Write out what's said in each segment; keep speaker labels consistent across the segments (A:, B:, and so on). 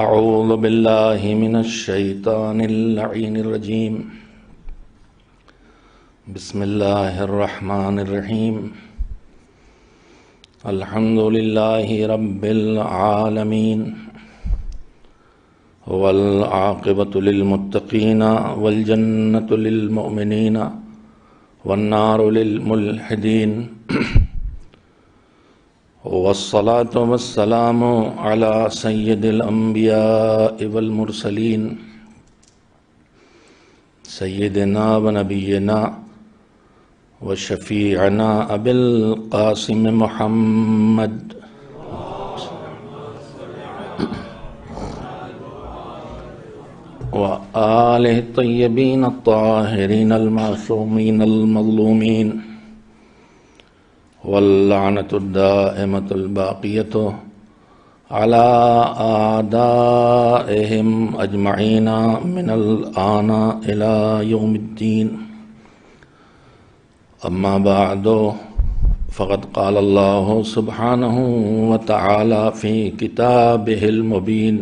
A: اعوذ باللہ من الشیطان اللعین الرجیم بسم اللہ الرحمن الرحیم الحمد للہ رب العالمین والعاقبۃ للمتقین والجنۃ للمؤمنین والنار للملحدین والصلاة والسلام على سید الانبیاء والمرسلین سیدنا و نبینا وشفیعنا ابی القاسم محمد وآلہ الطیبین الطاہرین المعصومین المظلومین واللعنة الدائمة الباقية على أعدائهم أجمعين من الآن إلى يوم الدين أما بعد فقد قال الله سبحانه وتعالى في كتابه المبين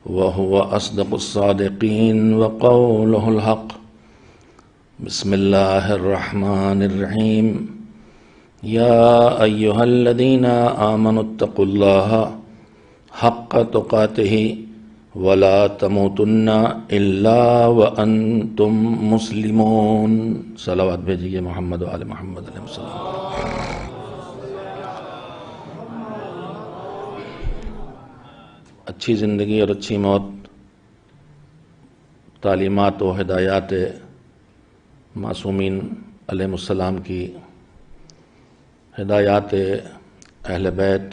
A: وهو أصدق الصادقين وقوله الحق بسم الله الرحمن الرحيم يا أيها الذين آمنوا اتقوا الله حق تقاته ولا تموتن إلا وأنتم مسلمون صلوات بھیجیے محمد و آل محمد علیہ السلام۔ اچھی زندگی اور اچھی موت تعلیمات و ہدایات معصومین علیہ السلام کی، ہدایات اہل بیت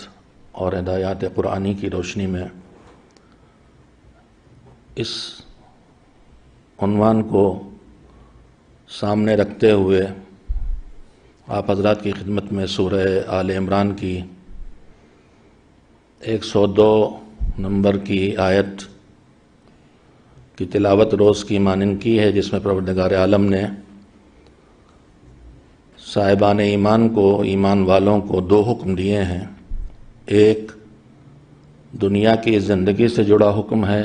A: اور ہدایات قرآنی کی روشنی میں اس عنوان کو سامنے رکھتے ہوئے آپ حضرات کی خدمت میں سورہ آل عمران کی 102 نمبر کی آیت کی تلاوت روز کی مانند کی ہے، جس میں پروردگار عالم نے صاحبان ایمان کو، ایمان والوں کو 2 حکم دیے ہیں۔ ایک دنیا کی زندگی سے جڑا حکم ہے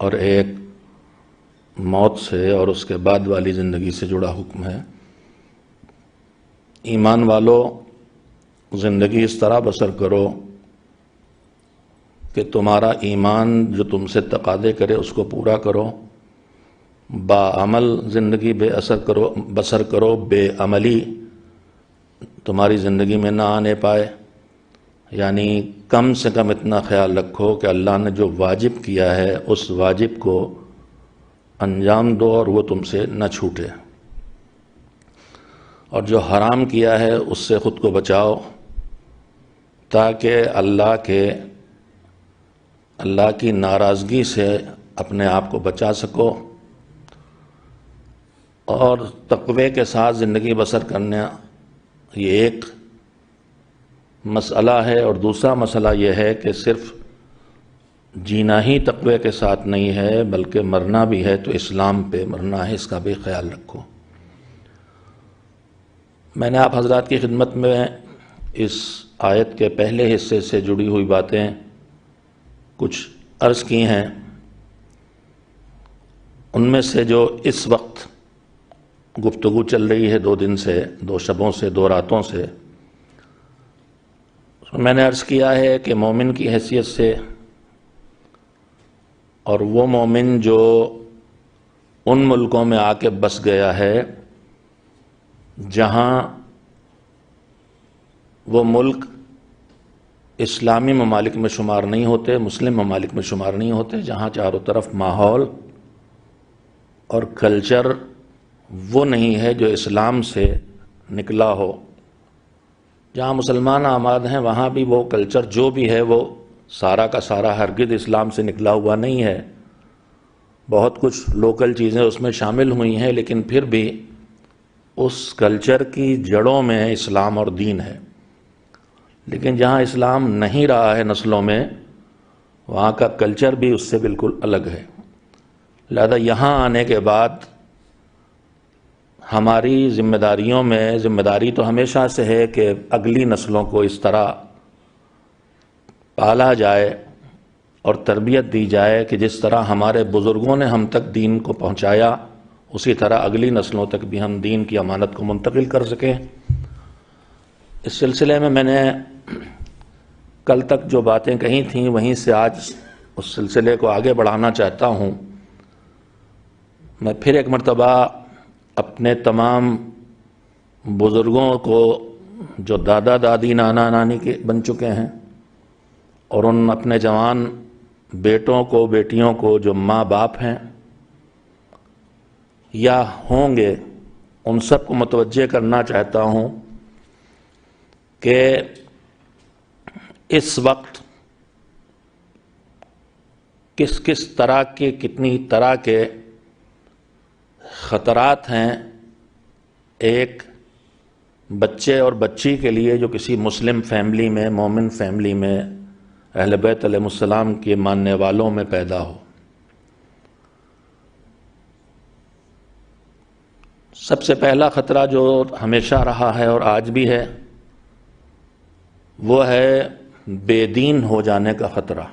A: اور ایک موت سے اور اس کے بعد والی زندگی سے جڑا حکم ہے۔ ایمان والو، زندگی اس طرح بسر کرو کہ تمہارا ایمان جو تم سے تقاضے کرے اس کو پورا کرو، با عمل زندگی بسر کرو، بے عملی تمہاری زندگی میں نہ آنے پائے، یعنی کم سے کم اتنا خیال رکھو کہ اللہ نے جو واجب کیا ہے اس واجب کو انجام دو اور وہ تم سے نہ چھوٹے، اور جو حرام کیا ہے اس سے خود کو بچاؤ تاکہ اللہ کی ناراضگی سے اپنے آپ کو بچا سکو، اور تقوی کے ساتھ زندگی بسر کرنا یہ ایک مسئلہ ہے، اور دوسرا مسئلہ یہ ہے کہ صرف جینا ہی تقوی کے ساتھ نہیں ہے بلکہ مرنا بھی ہے تو اسلام پہ مرنا ہے، اس کا بھی خیال رکھو۔ میں نے آپ حضرات کی خدمت میں اس آیت کے پہلے حصے سے جڑی ہوئی باتیں کچھ عرض کی ہیں، ان میں سے جو اس وقت گفتگو چل رہی ہے 2 دن سے، 2 شبوں سے، 2 راتوں سے، میں نے عرض کیا ہے کہ مومن کی حیثیت سے، اور وہ مومن جو ان ملکوں میں آ کے بس گیا ہے جہاں وہ ملک اسلامی ممالک میں شمار نہیں ہوتے، مسلم ممالک میں شمار نہیں ہوتے، جہاں چاروں طرف ماحول اور کلچر وہ نہیں ہے جو اسلام سے نکلا ہو، جہاں مسلمان آباد ہیں وہاں بھی وہ کلچر جو بھی ہے وہ سارا کا سارا ہرگز اسلام سے نکلا ہوا نہیں ہے، بہت کچھ لوکل چیزیں اس میں شامل ہوئی ہیں، لیکن پھر بھی اس کلچر کی جڑوں میں اسلام اور دین ہے۔ لیکن جہاں اسلام نہیں رہا ہے نسلوں میں، وہاں کا کلچر بھی اس سے بالکل الگ ہے، لہذا یہاں آنے کے بعد ہماری ذمہ داریوں میں ذمہ داری تو ہمیشہ سے ہے کہ اگلی نسلوں کو اس طرح پالا جائے اور تربیت دی جائے کہ جس طرح ہمارے بزرگوں نے ہم تک دین کو پہنچایا اسی طرح اگلی نسلوں تک بھی ہم دین کی امانت کو منتقل کر سکیں۔ اس سلسلے میں نے کل تک جو باتیں کہی تھیں وہیں سے آج اس سلسلے کو آگے بڑھانا چاہتا ہوں۔ میں پھر ایک مرتبہ اپنے تمام بزرگوں کو جو دادا دادی نانا نانی کے بن چکے ہیں اور ان اپنے جوان بیٹوں کو بیٹیوں کو جو ماں باپ ہیں یا ہوں گے ان سب کو متوجہ کرنا چاہتا ہوں کہ اس وقت کس طرح کے کتنی طرح کے خطرات ہیں ایک بچے اور بچی کے لیے جو کسی مسلم فیملی میں مومن فیملی میں اہل بیت علیہ السلام کے ماننے والوں میں پیدا ہو۔ سب سے پہلا خطرہ جو ہمیشہ رہا ہے اور آج بھی ہے وہ ہے بے دین ہو جانے کا خطرہ۔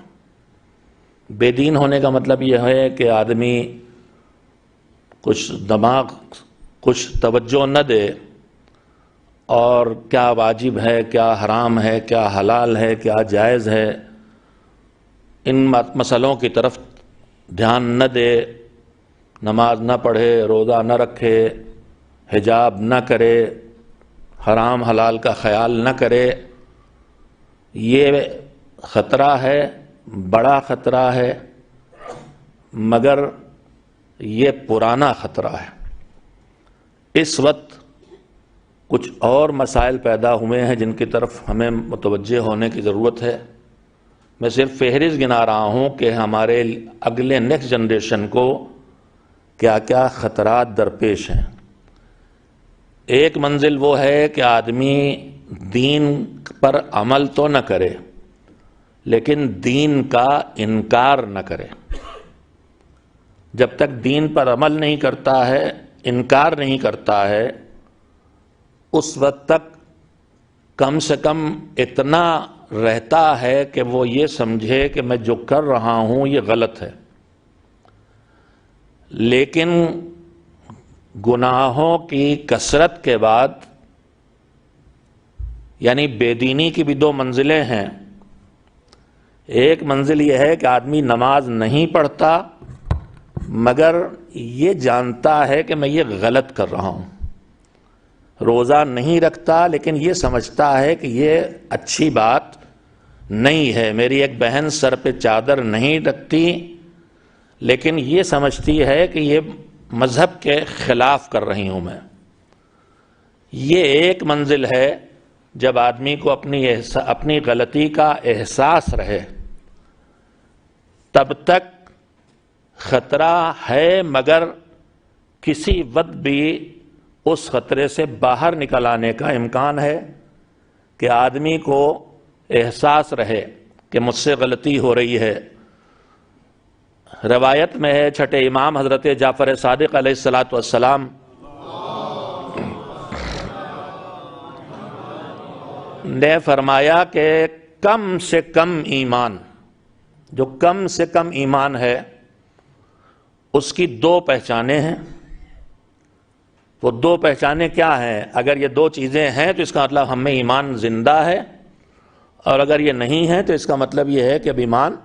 A: بے دین ہونے کا مطلب یہ ہے کہ آدمی کچھ دماغ کچھ توجہ نہ دے اور کیا واجب ہے کیا حرام ہے کیا حلال ہے کیا جائز ہے ان مسئلوں کی طرف دھیان نہ دے، نماز نہ پڑھے، روزہ نہ رکھے، حجاب نہ کرے، حرام حلال کا خیال نہ کرے۔ یہ خطرہ ہے، بڑا خطرہ ہے، مگر یہ پرانا خطرہ ہے۔ اس وقت کچھ اور مسائل پیدا ہوئے ہیں جن کی طرف ہمیں متوجہ ہونے کی ضرورت ہے۔ میں صرف فہرست گنا رہا ہوں کہ ہمارے اگلے نیکسٹ جنریشن کو کیا کیا خطرات درپیش ہیں۔ ایک منزل وہ ہے کہ آدمی دین پر عمل تو نہ کرے لیکن دین کا انکار نہ کرے۔ جب تک دین پر عمل نہیں کرتا ہے، انکار نہیں کرتا ہے، اس وقت تک کم سے کم اتنا رہتا ہے کہ وہ یہ سمجھے کہ میں جو کر رہا ہوں یہ غلط ہے۔ لیکن گناہوں کی کثرت کے بعد یعنی بے دینی کی بھی دو منزلیں ہیں۔ ایک منزل یہ ہے کہ آدمی نماز نہیں پڑھتا مگر یہ جانتا ہے کہ میں یہ غلط کر رہا ہوں، روزہ نہیں رکھتا لیکن یہ سمجھتا ہے کہ یہ اچھی بات نہیں ہے۔ میری ایک بہن سر پہ چادر نہیں رکھتی لیکن یہ سمجھتی ہے کہ یہ مذہب کے خلاف کر رہی ہوں میں۔ یہ ایک منزل ہے جب آدمی کو اپنی غلطی کا احساس رہے، تب تک خطرہ ہے مگر کسی وقت بھی اس خطرے سے باہر نکل آنے کا امکان ہے کہ آدمی کو احساس رہے کہ مجھ سے غلطی ہو رہی ہے۔ روایت میں ہے چھٹے امام حضرت جعفر صادق علیہ السلام نے فرمایا کہ کم سے کم ایمان، جو کم سے کم ایمان ہے اس کی دو پہچانیں ہیں۔ وہ دو پہچانیں کیا ہیں؟ اگر یہ دو چیزیں ہیں تو اس کا مطلب ہم میں ایمان زندہ ہے، اور اگر یہ نہیں ہے تو اس کا مطلب یہ ہے کہ اب ایمان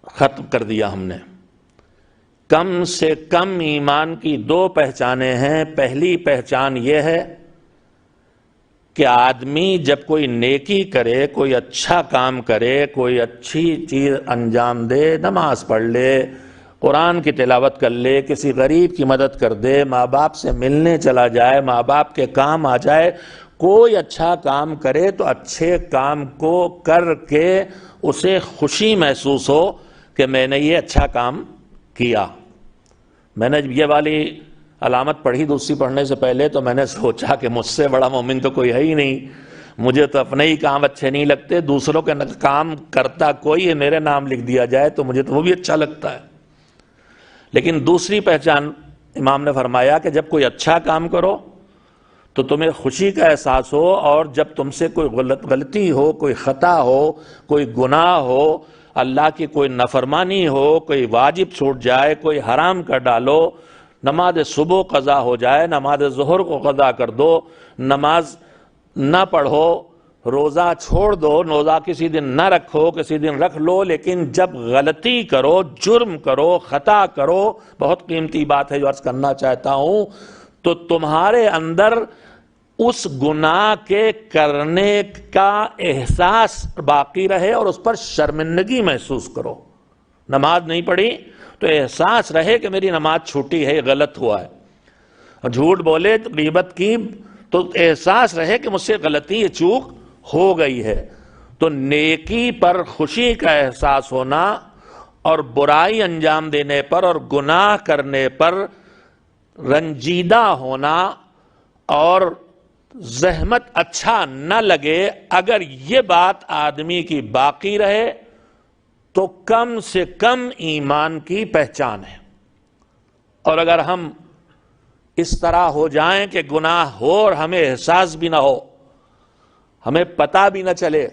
A: ختم کر دیا ہم نے۔ کم سے کم ایمان کی دو پہچانیں ہیں۔ پہلی پہچان یہ ہے کہ آدمی جب کوئی نیکی کرے، کوئی اچھا کام کرے، کوئی اچھی چیز انجام دے، نماز پڑھ لے، قرآن کی تلاوت کر لے، کسی غریب کی مدد کر دے، ماں باپ سے ملنے چلا جائے، ماں باپ کے کام آ جائے، کوئی اچھا کام کرے تو اچھے کام کو کر کے اسے خوشی محسوس ہو کہ میں نے یہ اچھا کام کیا۔ میں نے یہ والی علامت پڑھی دوسری پڑھنے سے پہلے تو میں نے سوچا کہ مجھ سے بڑا مومن تو کوئی ہے ہی نہیں، مجھے تو اپنے ہی کام اچھے نہیں لگتے، دوسروں کے کام کرتا کوئی ہے، میرے نام لکھ دیا جائے تو مجھے تو وہ بھی اچھا لگتا ہے۔ لیکن دوسری پہچان امام نے فرمایا کہ جب کوئی اچھا کام کرو تو تمہیں خوشی کا احساس ہو، اور جب تم سے کوئی غلطی ہو، کوئی خطا ہو، کوئی گناہ ہو، اللہ کی کوئی نافرمانی ہو، کوئی واجب چھوٹ جائے، کوئی حرام کر ڈالو، نماز صبح قضا ہو جائے، نماز ظہر کو قضا کر دو، نماز نہ پڑھو، روزہ چھوڑ دو، روزہ کسی دن نہ رکھو، کسی دن رکھ لو، لیکن جب غلطی کرو، جرم کرو، خطا کرو، بہت قیمتی بات ہے جو عرض کرنا چاہتا ہوں، تو تمہارے اندر اس گناہ کے کرنے کا احساس باقی رہے اور اس پر شرمندگی محسوس کرو۔ نماز نہیں پڑھی تو احساس رہے کہ میری نماز چھوٹی ہے، غلط ہوا ہے، جھوٹ بولے، غیبت کی تو احساس رہے کہ مجھ سے غلطی، چوک ہو گئی ہے۔ تو نیکی پر خوشی کا احساس ہونا اور برائی انجام دینے پر اور گناہ کرنے پر رنجیدہ ہونا اور زحمت اچھا نہ لگے، اگر یہ بات آدمی کی باقی رہے تو کم سے کم ایمان کی پہچان ہے۔ اور اگر ہم اس طرح ہو جائیں کہ گناہ ہو اور ہمیں احساس بھی نہ ہو، ہمیں پتہ بھی نہ چلے،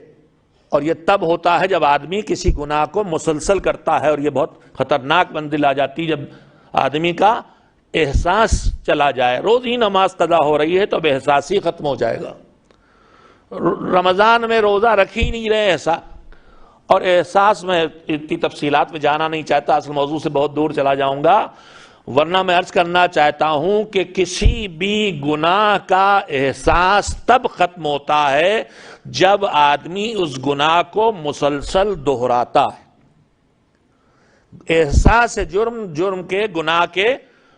A: اور یہ تب ہوتا ہے جب آدمی کسی گناہ کو مسلسل کرتا ہے، اور یہ بہت خطرناک منزل آ جاتی ہے جب آدمی کا احساس چلا جائے۔ روز ہی نماز قضا ہو رہی ہے تو اب احساس ہی ختم ہو جائے گا۔ رمضان میں روزہ رکھ ہی نہیں رہے احساس، اور احساس میں اتنی تفصیلات میں جانا نہیں چاہتا، اصل موضوع سے بہت دور چلا جاؤں گا، ورنہ میں عرض کرنا چاہتا ہوں کہ کسی بھی گناہ کا احساس تب ختم ہوتا ہے جب آدمی اس گناہ کو مسلسل دہراتا ہے۔ احساس جرم کے گناہ کے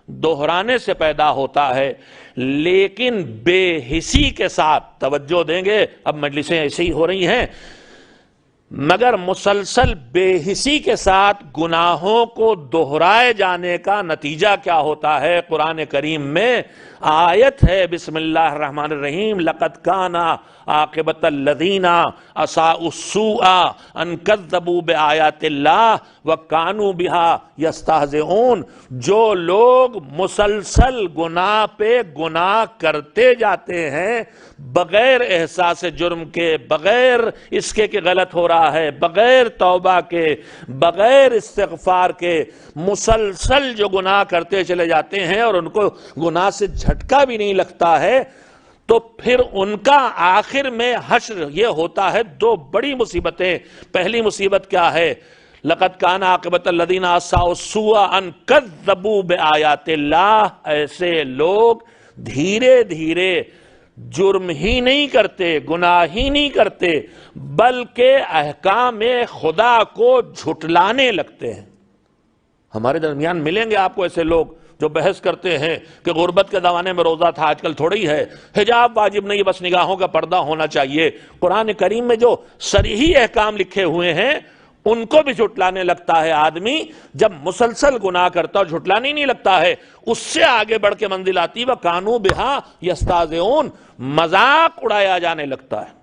A: دہرانے سے پیدا ہوتا ہے، لیکن بے حسی کے ساتھ، توجہ دیں گے، اب مجلسیں ایسے ہی ہو رہی ہیں، مگر مسلسل بے حسی کے ساتھ گناہوں کو دہرائے جانے کا نتیجہ کیا ہوتا ہے؟ قرآن کریم میں آیت ہے، بسم اللہ الرحمن الرحیم، لَقَدْ كَانَ عَاقِبَةَ الَّذِينَ أَسَاءُوا السُّوءَ أَن كَذَّبُوا بِآيَاتِ اللَّهِ وَكَانُوا بِهَا يَسْتَهْزِئُونَ۔ جو لوگ مسلسل گناہ پہ گناہ کرتے جاتے ہیں بغیر احساس جرم کے، بغیر اس کے کہ غلط ہو رہا ہے، بغیر توبہ کے، بغیر استغفار کے، مسلسل جو گناہ کرتے چلے جاتے ہیں اور ان کو گناہ سے جھٹکا بھی نہیں لگتا ہے، تو پھر ان کا آخر میں حشر یہ ہوتا ہے دو بڑی مصیبتیں۔ پہلی مصیبت کیا ہے؟ لَقَدْ كَانَ عَاقِبَةَ الَّذِينَ أَسَاءُوا السُّوءَ أَن كَذَّبُوا بِآيَاتِ اللَّهِ۔ ایسے لوگ دھیرے دھیرے جرم ہی نہیں کرتے، گناہ ہی نہیں کرتے، بلکہ احکام خدا کو جھٹلانے لگتے ہیں۔ ہمارے درمیان ملیں گے آپ کو ایسے لوگ جو بحث کرتے ہیں کہ غربت کے زمانے میں روزہ تھا، آج کل تھوڑی ہے، حجاب واجب نہیں، بس نگاہوں کا پردہ ہونا چاہیے۔ قرآن کریم میں جو صریحی احکام لکھے ہوئے ہیں ان کو بھی جھٹلانے لگتا ہے آدمی۔ جب مسلسل گناہ کرتا اور جھٹلانے نہیں لگتا ہے، اس سے آگے بڑھ کے منزل آتی وَكَانُوا بِهَا يَسْتَهْزِئُونَ، مذاق اڑایا جانے لگتا ہے۔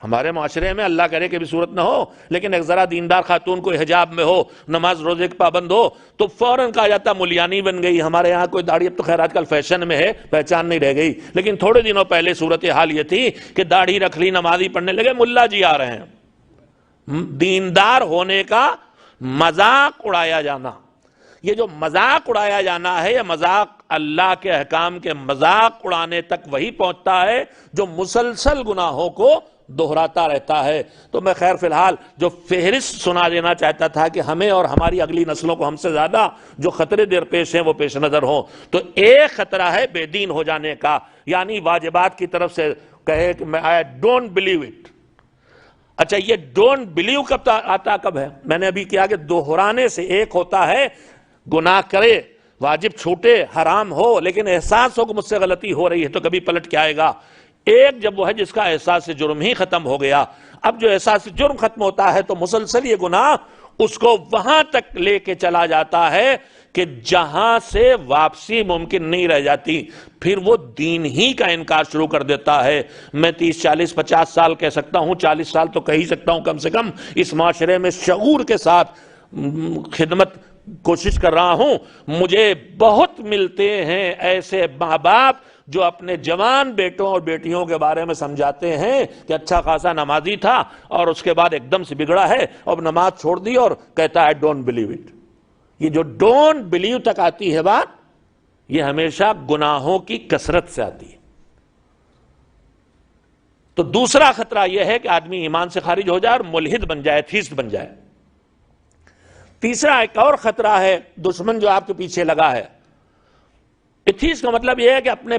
A: ہمارے معاشرے میں اللہ کرے کہ بھی صورت نہ ہو، لیکن ایک ذرا دیندار خاتون کوئی حجاب میں ہو، نماز روزے کے پابند ہو، تو فوراً کہا جاتا ملیانی بن گئی۔ ہمارے یہاں کوئی داڑھی، اب تو خیر آج کل فیشن میں ہے، پہچان نہیں رہ گئی، لیکن تھوڑے دنوں پہلے صورتحال یہ تھی کہ داڑھی رکھ لی، نمازی پڑھنے لگے، ملا جی آ رہے ہیں۔ دیندار ہونے کا مذاق اڑایا جانا، یہ جو مذاق اڑایا جانا ہے، یہ مذاق اللہ کے احکام کے مذاق اڑانے تک وہی پہنچتا ہے جو مسلسل گناہوں کو دہراتا رہتا ہے۔ تو میں خیر فی الحال جو فہرست سنا دینا چاہتا تھا کہ ہمیں اور ہماری اگلی نسلوں کو ہم سے زیادہ جو خطرے درپیش ہیں وہ پیش نظر ہوں، تو ایک خطرہ ہے بے دین ہو جانے کا، یعنی واجبات کی طرف سے کہے کہ میں I don't believe it۔ اچھا، یہ ڈونٹ بلیو کب آتا کب ہے؟ میں نے ابھی کیا کہ دہرانے سے ایک ہوتا ہے گناہ کرے، واجب چھوٹے، حرام ہو، لیکن احساس ہو کہ مجھ سے غلطی ہو رہی ہے تو کبھی پلٹ کے آئے گا۔ ایک جب وہ ہے جس کا احساس جرم ہی ختم ہو گیا، اب جو احساس جرم ختم ہوتا ہے تو مسلسل یہ گناہ اس کو وہاں تک لے کے چلا جاتا ہے کہ جہاں سے واپسی ممکن نہیں رہ جاتی، پھر وہ دین ہی کا انکار شروع کر دیتا ہے۔ میں 30 40 50 سال کہہ سکتا ہوں، 40 سال تو کہہ ہی سکتا ہوں کم سے کم، اس معاشرے میں شعور کے ساتھ خدمت کوشش کر رہا ہوں۔ مجھے بہت ملتے ہیں ایسے ماں باپ جو اپنے جوان بیٹوں اور بیٹیوں کے بارے میں سمجھاتے ہیں کہ اچھا خاصا نمازی تھا اور اس کے بعد ایک دم سے بگڑا ہے اور نماز چھوڑ دی اور کہتا ہے ڈونٹ بلیو اٹ. یہ جو ڈونٹ بلیو تک آتی ہے بات، یہ ہمیشہ گناہوں کی کثرت سے آتی ہے. تو دوسرا خطرہ یہ ہے کہ آدمی ایمان سے خارج ہو جائے اور ملحد بن جائے، ایتھیسٹ بن جائے. تیسرا ایک اور خطرہ ہے، دشمن جو آپ کے پیچھے لگا ہے. ایتھیسٹ کا مطلب یہ ہے کہ اپنے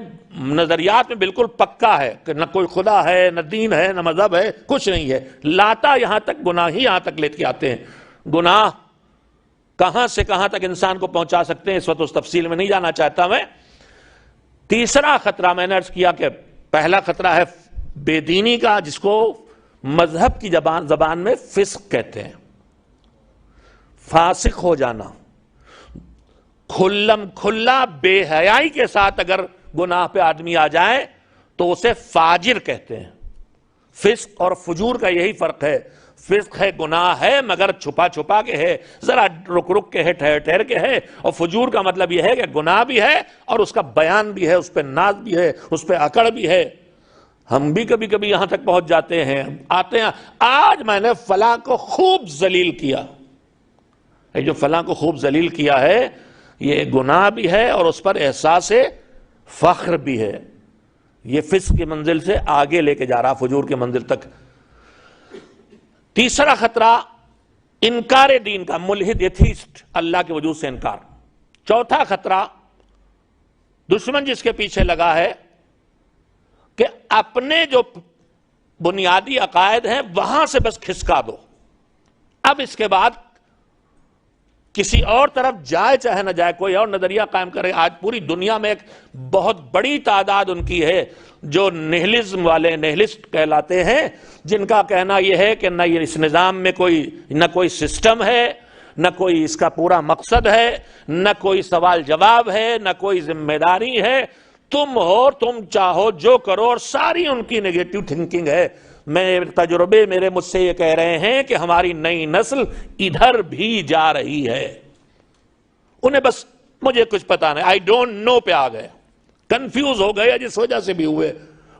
A: نظریات میں بالکل پکا ہے کہ نہ کوئی خدا ہے، نہ دین ہے، نہ مذہب ہے، کچھ نہیں ہے. لاتا یہاں تک گناہ ہی یہاں تک لے کے آتے ہیں. گناہ کہاں سے کہاں تک انسان کو پہنچا سکتے ہیں، اس وقت اس تفصیل میں نہیں جانا چاہتا میں. تیسرا خطرہ میں نے عرض کیا کہ پہلا خطرہ ہے بے دینی کا، جس کو مذہب کی زبان میں فسق کہتے ہیں. فاسق ہو جانا، کھلم کھلا بے حیائی کے ساتھ اگر گناہ پہ آدمی آ جائے تو اسے فاجر کہتے ہیں. فسق اور فجور کا یہی فرق ہے. فسق ہے، گناہ ہے مگر چھپا چھپا کے ہے، ذرا رک رک کے ہے، ٹھہر ٹھہر کے ہے. اور فجور کا مطلب یہ ہے کہ گناہ بھی ہے اور اس کا بیان بھی ہے، اس پہ ناز بھی ہے، اس پہ اکڑ بھی ہے. ہم بھی کبھی کبھی یہاں تک پہنچ جاتے ہیں، آتے ہیں آج میں نے فلاں کو خوب ذلیل کیا. یہ جو فلاں کو خوب ذلیل کیا ہے یہ گناہ بھی ہے اور اس پر احساس فخر بھی ہے. یہ فسق کی منزل سے آگے لے کے جا رہا، فجور کی منزل تک. تیسرا خطرہ انکار دین کا، ملحد ایتھیسٹ، اللہ کے وجود سے انکار. چوتھا خطرہ دشمن جس کے پیچھے لگا ہے کہ اپنے جو بنیادی عقائد ہیں وہاں سے بس کھسکا دو، اب اس کے بعد کسی اور طرف جائے چاہے نہ جائے، کوئی اور نظریہ قائم کرے. آج پوری دنیا میں ایک بہت بڑی تعداد ان کی ہے جو نہلزم والے، نہلسٹ کہلاتے ہیں، جن کا کہنا یہ ہے کہ نہ یہ اس نظام میں نہ کوئی سسٹم ہے، نہ کوئی اس کا پورا مقصد ہے، نہ کوئی سوال جواب ہے، نہ کوئی ذمہ داری ہے. تم ہو، تم چاہو جو کرو، اور ساری ان کی نیگیٹو تھنکنگ ہے. میں تجربے میرے مجھ سے یہ کہہ رہے ہیں کہ ہماری نئی نسل ادھر بھی جا رہی ہے. انہیں بس مجھے کچھ پتا نہیں، آئی ڈونٹ نو پہ آ گئے، کنفیوز ہو گئے، جس وجہ سے بھی ہوئے.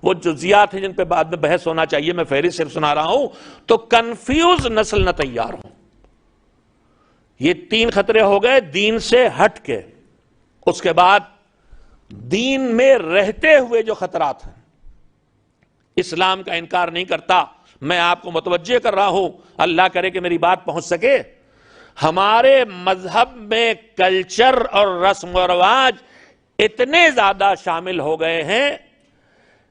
A: وہ جزیات ہیں جن پہ بعد میں بحث ہونا چاہیے، میں فہرست صرف سنا رہا ہوں. تو کنفیوز نسل نہ تیار ہو. یہ تین خطرے ہو گئے دین سے ہٹ کے. اس کے بعد دین میں رہتے ہوئے جو خطرات ہیں، اسلام کا انکار نہیں کرتا، میں آپ کو متوجہ کر رہا ہوں، اللہ کرے کہ میری بات پہنچ سکے. ہمارے مذہب میں کلچر اور رسم و رواج اتنے زیادہ شامل ہو گئے ہیں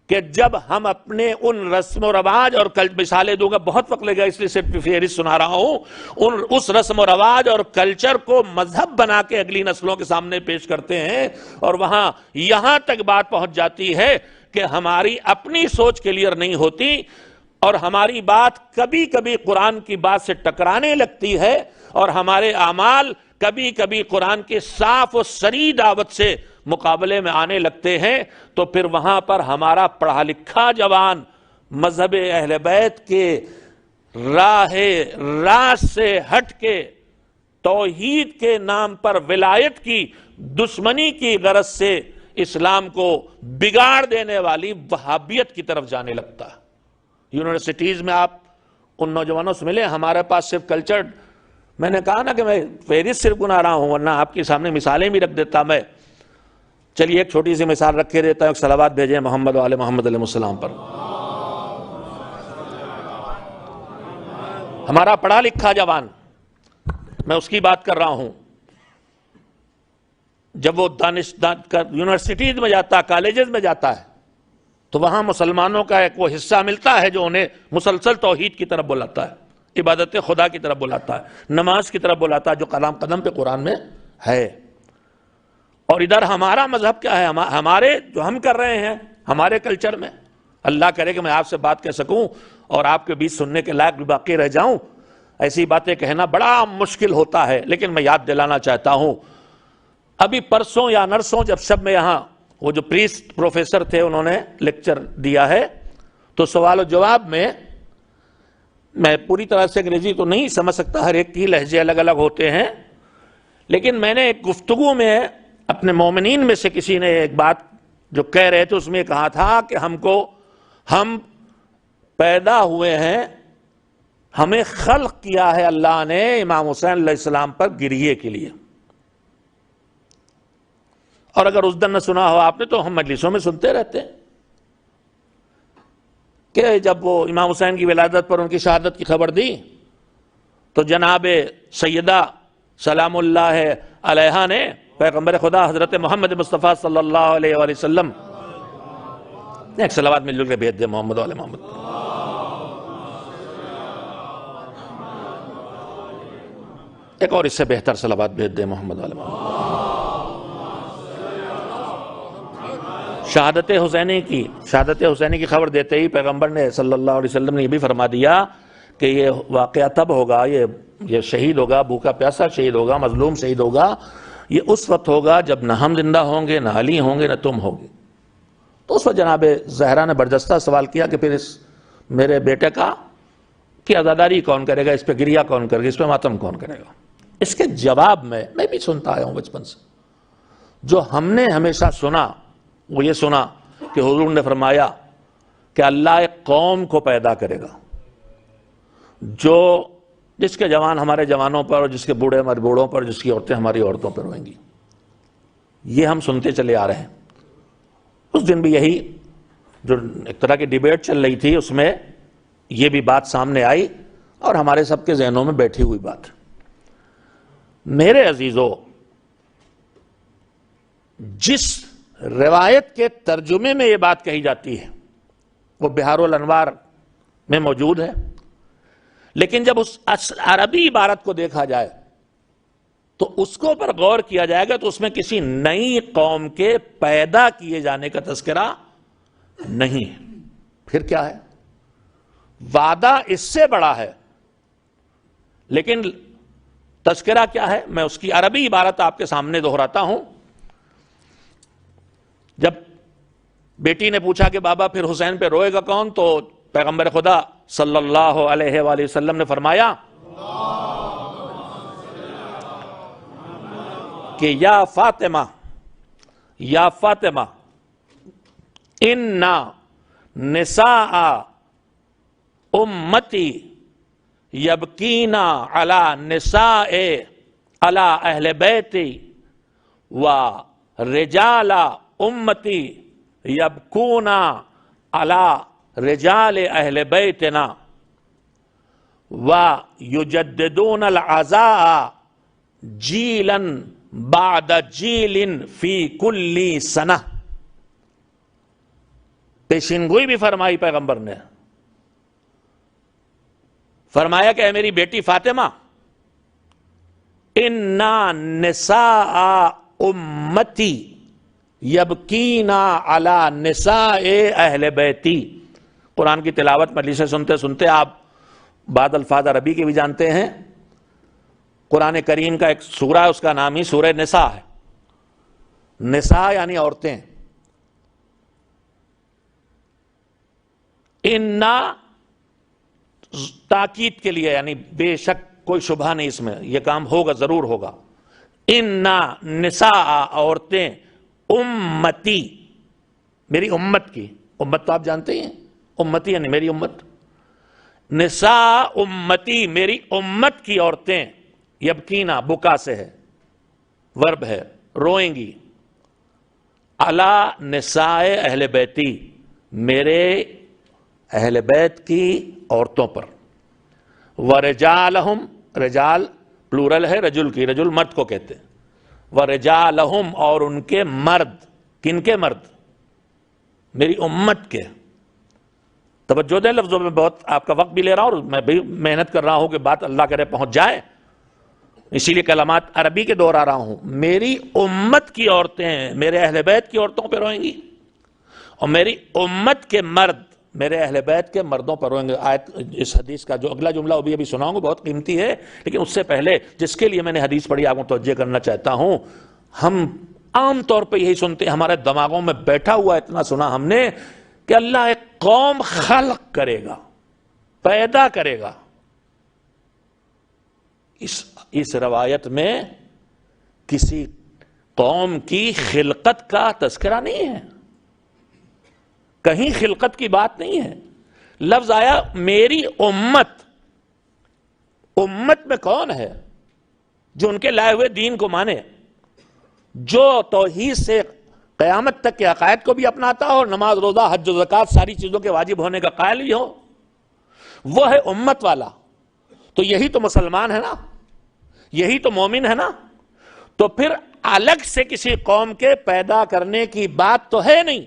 A: کہ جب ہم اپنے ان رسم و رواج اور مثالیں دوں گا، بہت وقت لگے گا اس لیے صرف فہرست سنا رہا ہوں، اس رسم و رواج اور کلچر کو مذہب بنا کے اگلی نسلوں کے سامنے پیش کرتے ہیں، اور وہاں یہاں تک بات پہنچ جاتی ہے کہ ہماری اپنی سوچ کلیئر نہیں ہوتی اور ہماری بات کبھی کبھی قرآن کی بات سے ٹکرانے لگتی ہے، اور ہمارے اعمال کبھی کبھی قرآن کے صاف و صریح دعوت سے مقابلے میں آنے لگتے ہیں. تو پھر وہاں پر ہمارا پڑھا لکھا جوان مذہب اہل بیت کے راہ سے ہٹ کے توحید کے نام پر ولایت کی دشمنی کی غرض سے اسلام کو بگاڑ دینے والی وہابیت کی طرف جانے لگتا ہے. یونیورسٹیز میں آپ ان نوجوانوں سے ملے، ہمارے پاس صرف کلچر، میں نے کہا نا کہ میں فہرست صرف گنا رہا ہوں، ورنہ آپ کے سامنے مثالیں بھی رکھ دیتا میں. چلیے ایک چھوٹی سی مثال رکھ کے دیتا ہوں، ایک صلوات بھیجیں محمد و آل محمد علیہ السلام پر. ہمارا پڑھا لکھا جوان، میں اس کی بات کر رہا ہوں، جب وہ یونیورسٹیز میں جاتا ہے، کالجز میں جاتا ہے، تو وہاں مسلمانوں کا ایک وہ حصہ ملتا ہے جو انہیں مسلسل توحید کی طرف بلاتا ہے، عبادت خدا کی طرف بلاتا ہے، نماز کی طرف بلاتا ہے جو قدم قدم پہ قرآن میں ہے. اور ادھر ہمارا مذہب کیا ہے، ہمارے جو ہم کر رہے ہیں ہمارے کلچر میں. اللہ کرے کہ میں آپ سے بات کہہ سکوں اور آپ کے بیچ سننے کے لائق بھی باقی رہ جاؤں. ایسی باتیں کہنا بڑا مشکل ہوتا ہے، لیکن میں یاد دلانا چاہتا ہوں. ابھی پرسوں یا نرسوں جب شب میں یہاں وہ جو پریسٹ پروفیسر تھے انہوں نے لیکچر دیا ہے، تو سوال و جواب میں پوری طرح سے انگریزی تو نہیں سمجھ سکتا، ہر ایک کی لہجے الگ الگ ہوتے ہیں، لیکن میں نے ایک گفتگو میں اپنے مومنین میں سے کسی نے ایک بات جو کہہ رہے تھے اس میں کہا تھا کہ ہم پیدا ہوئے ہیں، ہمیں خلق کیا ہے اللہ نے امام حسین علیہ السلام پر گریے کے لیے. اور اگر اس دن نہ سنا ہو آپ نے تو ہم مجلسوں میں سنتے رہتے ہیں کہ جب وہ امام حسین کی ولادت پر ان کی شہادت کی خبر دی تو جناب سیدہ سلام اللہ علیہا نے پیغمبر خدا حضرت محمد مصطفیٰ صلی اللہ علیہ وآلہ وسلم ایک صلوات مل جل کے بھیج دے محمد علیہ محمد. ایک اور اس سے بہتر صلوات بھیج دے محمد علیہ محمد. شہادت حسینی کی خبر دیتے ہی پیغمبر نے صلی اللہ علیہ وسلم نے یہ بھی فرما دیا کہ یہ واقعہ تب ہوگا، یہ شہید ہوگا، بھوکا پیاسا شہید ہوگا، مظلوم شہید ہوگا، یہ اس وقت ہوگا جب نہ ہم زندہ ہوں گے، نہ علی ہوں گے، نہ تم ہوگے. تو اس وقت جناب زہرا نے برجستہ سوال کیا کہ پھر اس میرے بیٹے کی عزاداری کون کرے گا، اس پہ گریہ کون کرے گا، اس پہ ماتم کون کرے گا. اس کے جواب میں بھی سنتا آیا ہوں بچپن سے، جو ہم نے ہمیشہ سنا وہ یہ سنا کہ حضور نے فرمایا کہ اللہ ایک قوم کو پیدا کرے گا جس کے جوان ہمارے جوانوں پر، اور جس کے بوڑھے ہمارے بوڑھوں پر، جس کی عورتیں ہماری عورتوں پر روئیں گی. یہ ہم سنتے چلے آ رہے ہیں. اس دن بھی یہی جو ایک طرح کی ڈیبیٹ چل رہی تھی، اس میں یہ بھی بات سامنے آئی اور ہمارے سب کے ذہنوں میں بیٹھی ہوئی بات. میرے عزیزو، جس روایت کے ترجمے میں یہ بات کہی جاتی ہے وہ بہار الانوار میں موجود ہے، لیکن جب اس عربی عبارت کو دیکھا جائے تو اس کو پر غور کیا جائے گا تو اس میں کسی نئی قوم کے پیدا کیے جانے کا تذکرہ نہیں ہے. پھر کیا ہے؟ وعدہ اس سے بڑا ہے، لیکن تذکرہ کیا ہے؟ میں اس کی عربی عبارت آپ کے سامنے دہراتا ہوں. جب بیٹی نے پوچھا کہ بابا پھر حسین پہ روئے گا کون، تو پیغمبر خدا صلی اللہ علیہ وآلہ وسلم نے فرمایا کہ یا فاطمہ اِنَّا نساء امتی یبکینا علی نساء علی اہل بیتی و رجال امتی یبکونا علی رجال اہل بیتنا و یجددون العزاء جیلا بعد جیل فی کل سنہ. پیشنگوئی بھی فرمائی پیغمبر نے، فرمایا کہ اے میری بیٹی فاطمہ، اِنَّا نساء امتی یبکینا علی نساء اہل بیتی. قرآن کی تلاوت مجلس سنتے سنتے آپ بعض الفاظ عربی کے بھی جانتے ہیں. قرآن کریم کا ایک سورہ ہے، اس کا نام ہی سورہ نساء ہے. نساء یعنی عورتیں. اِنَّا تاکید کے لیے، یعنی بے شک کوئی شبہ نہیں اس میں، یہ کام ہوگا، ضرور ہوگا. اِنَّا نساء عورتیں، امتی میری امت کی، امت تو آپ جانتے ہی ہیں، امتی یعنی میری امت. نساء امتی میری امت کی عورتیں، یبکینا بکا سے ہے، ورب ہے، روئیں گی. علی نساء اہل بیتی میرے اہل بیت کی عورتوں پر. ورجالہم، رجال پلورل ہے رجل کی، رجل مرد کو کہتے ہیں. ورجالہم اور ان کے مرد. کن کے مرد؟ میری امت کے. توجہ دیں لفظوں میں، بہت آپ کا وقت بھی لے رہا ہوں اور میں بھی محنت کر رہا ہوں کہ بات اللہ کرے پہنچ جائے، اسی لیے کلمات عربی کے دہرا رہا ہوں. میری امت کی عورتیں میرے اہل بیت کی عورتوں پہ روئیں گی، اور میری امت کے مرد میرے اہل بیت کے مردوں پر روئیں گے. آیت اس حدیث کا جو اگلا جملہ وہ بھی ابھی سناؤں گا، بہت قیمتی ہے، لیکن اس سے پہلے جس کے لیے میں نے حدیث پڑھی آپ کو توجہ کرنا چاہتا ہوں. ہم عام طور پہ یہی سنتے ہیں، ہمارے دماغوں میں بیٹھا ہوا اتنا سنا ہم نے کہ اللہ ایک قوم خلق کرے گا، پیدا کرے گا. اس روایت میں کسی قوم کی خلقت کا تذکرہ نہیں ہے. کہیں خلقت کی بات نہیں ہے. لفظ آیا میری امت. امت میں کون ہے جو ان کے لائے ہوئے دین کو مانے, جو توحید سے قیامت تک کے عقائد کو بھی اپناتا ہو اور نماز روزہ حج و زکوٰۃ ساری چیزوں کے واجب ہونے کا قائل بھی ہو, وہ ہے امت والا. تو یہی تو مسلمان ہے نا, یہی تو مومن ہے نا. تو پھر الگ سے کسی قوم کے پیدا کرنے کی بات تو ہے نہیں.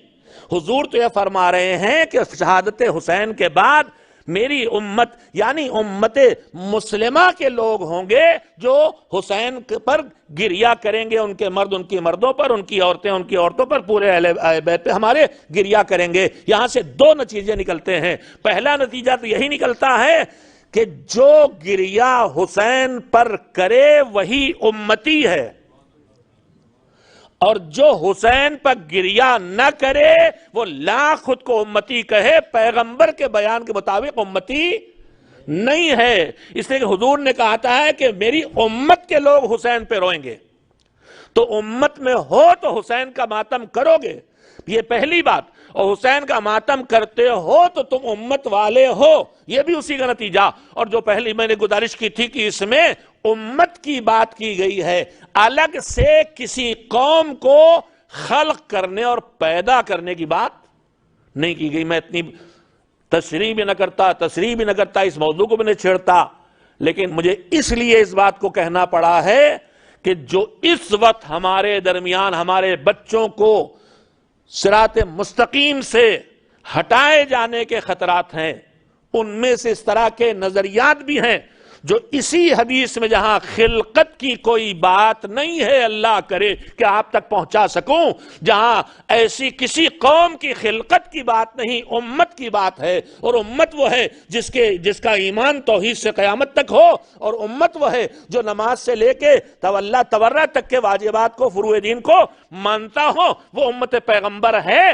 A: حضور تو یہ فرما رہے ہیں کہ شہادت حسین کے بعد میری امت یعنی امت مسلمہ کے لوگ ہوں گے جو حسین پر گریہ کریں گے, ان کے مرد ان کی مردوں پر, ان کی عورتیں ان کی عورتوں پر, پورے اہل بیت پہ ہمارے گریہ کریں گے. یہاں سے دو نتیجے نکلتے ہیں. پہلا نتیجہ تو یہی نکلتا ہے کہ جو گریہ حسین پر کرے وہی امتی ہے, اور جو حسین پر گریہ نہ کرے وہ لاکھ خود کو امتی کہے, پیغمبر کے بیان کے مطابق امتی نہیں ہے. اس لیے کہ حضور نے کہا ہے کہ میری امت کے لوگ حسین پہ روئیں گے. تو امت میں ہو تو حسین کا ماتم کرو گے, یہ پہلی بات. اور حسین کا ماتم کرتے ہو تو تم امت والے ہو, یہ بھی اسی کا نتیجہ. اور جو پہلی میں نے گزارش کی تھی کہ اس میں امت کی بات کی گئی ہے, الگ سے کسی قوم کو خلق کرنے اور پیدا کرنے کی بات نہیں کی گئی. میں اتنی تشریح بھی نہ کرتا, اس موضوع کو بھی نہیں چھیڑتا, لیکن مجھے اس لیے اس بات کو کہنا پڑا ہے کہ جو اس وقت ہمارے درمیان ہمارے بچوں کو صراط مستقیم سے ہٹائے جانے کے خطرات ہیں, ان میں سے اس طرح کے نظریات بھی ہیں جو اسی حدیث میں جہاں خلقت کی کوئی بات نہیں ہے, اللہ کرے کہ آپ تک پہنچا سکوں, جہاں ایسی کسی قوم کی خلقت کی بات نہیں, امت کی بات ہے. اور امت وہ ہے جس کا ایمان توحید سے قیامت تک ہو, اور امت وہ ہے جو نماز سے لے کے تورہ تک کے واجبات کو, فروع دین کو مانتا ہو. وہ امت پیغمبر ہے.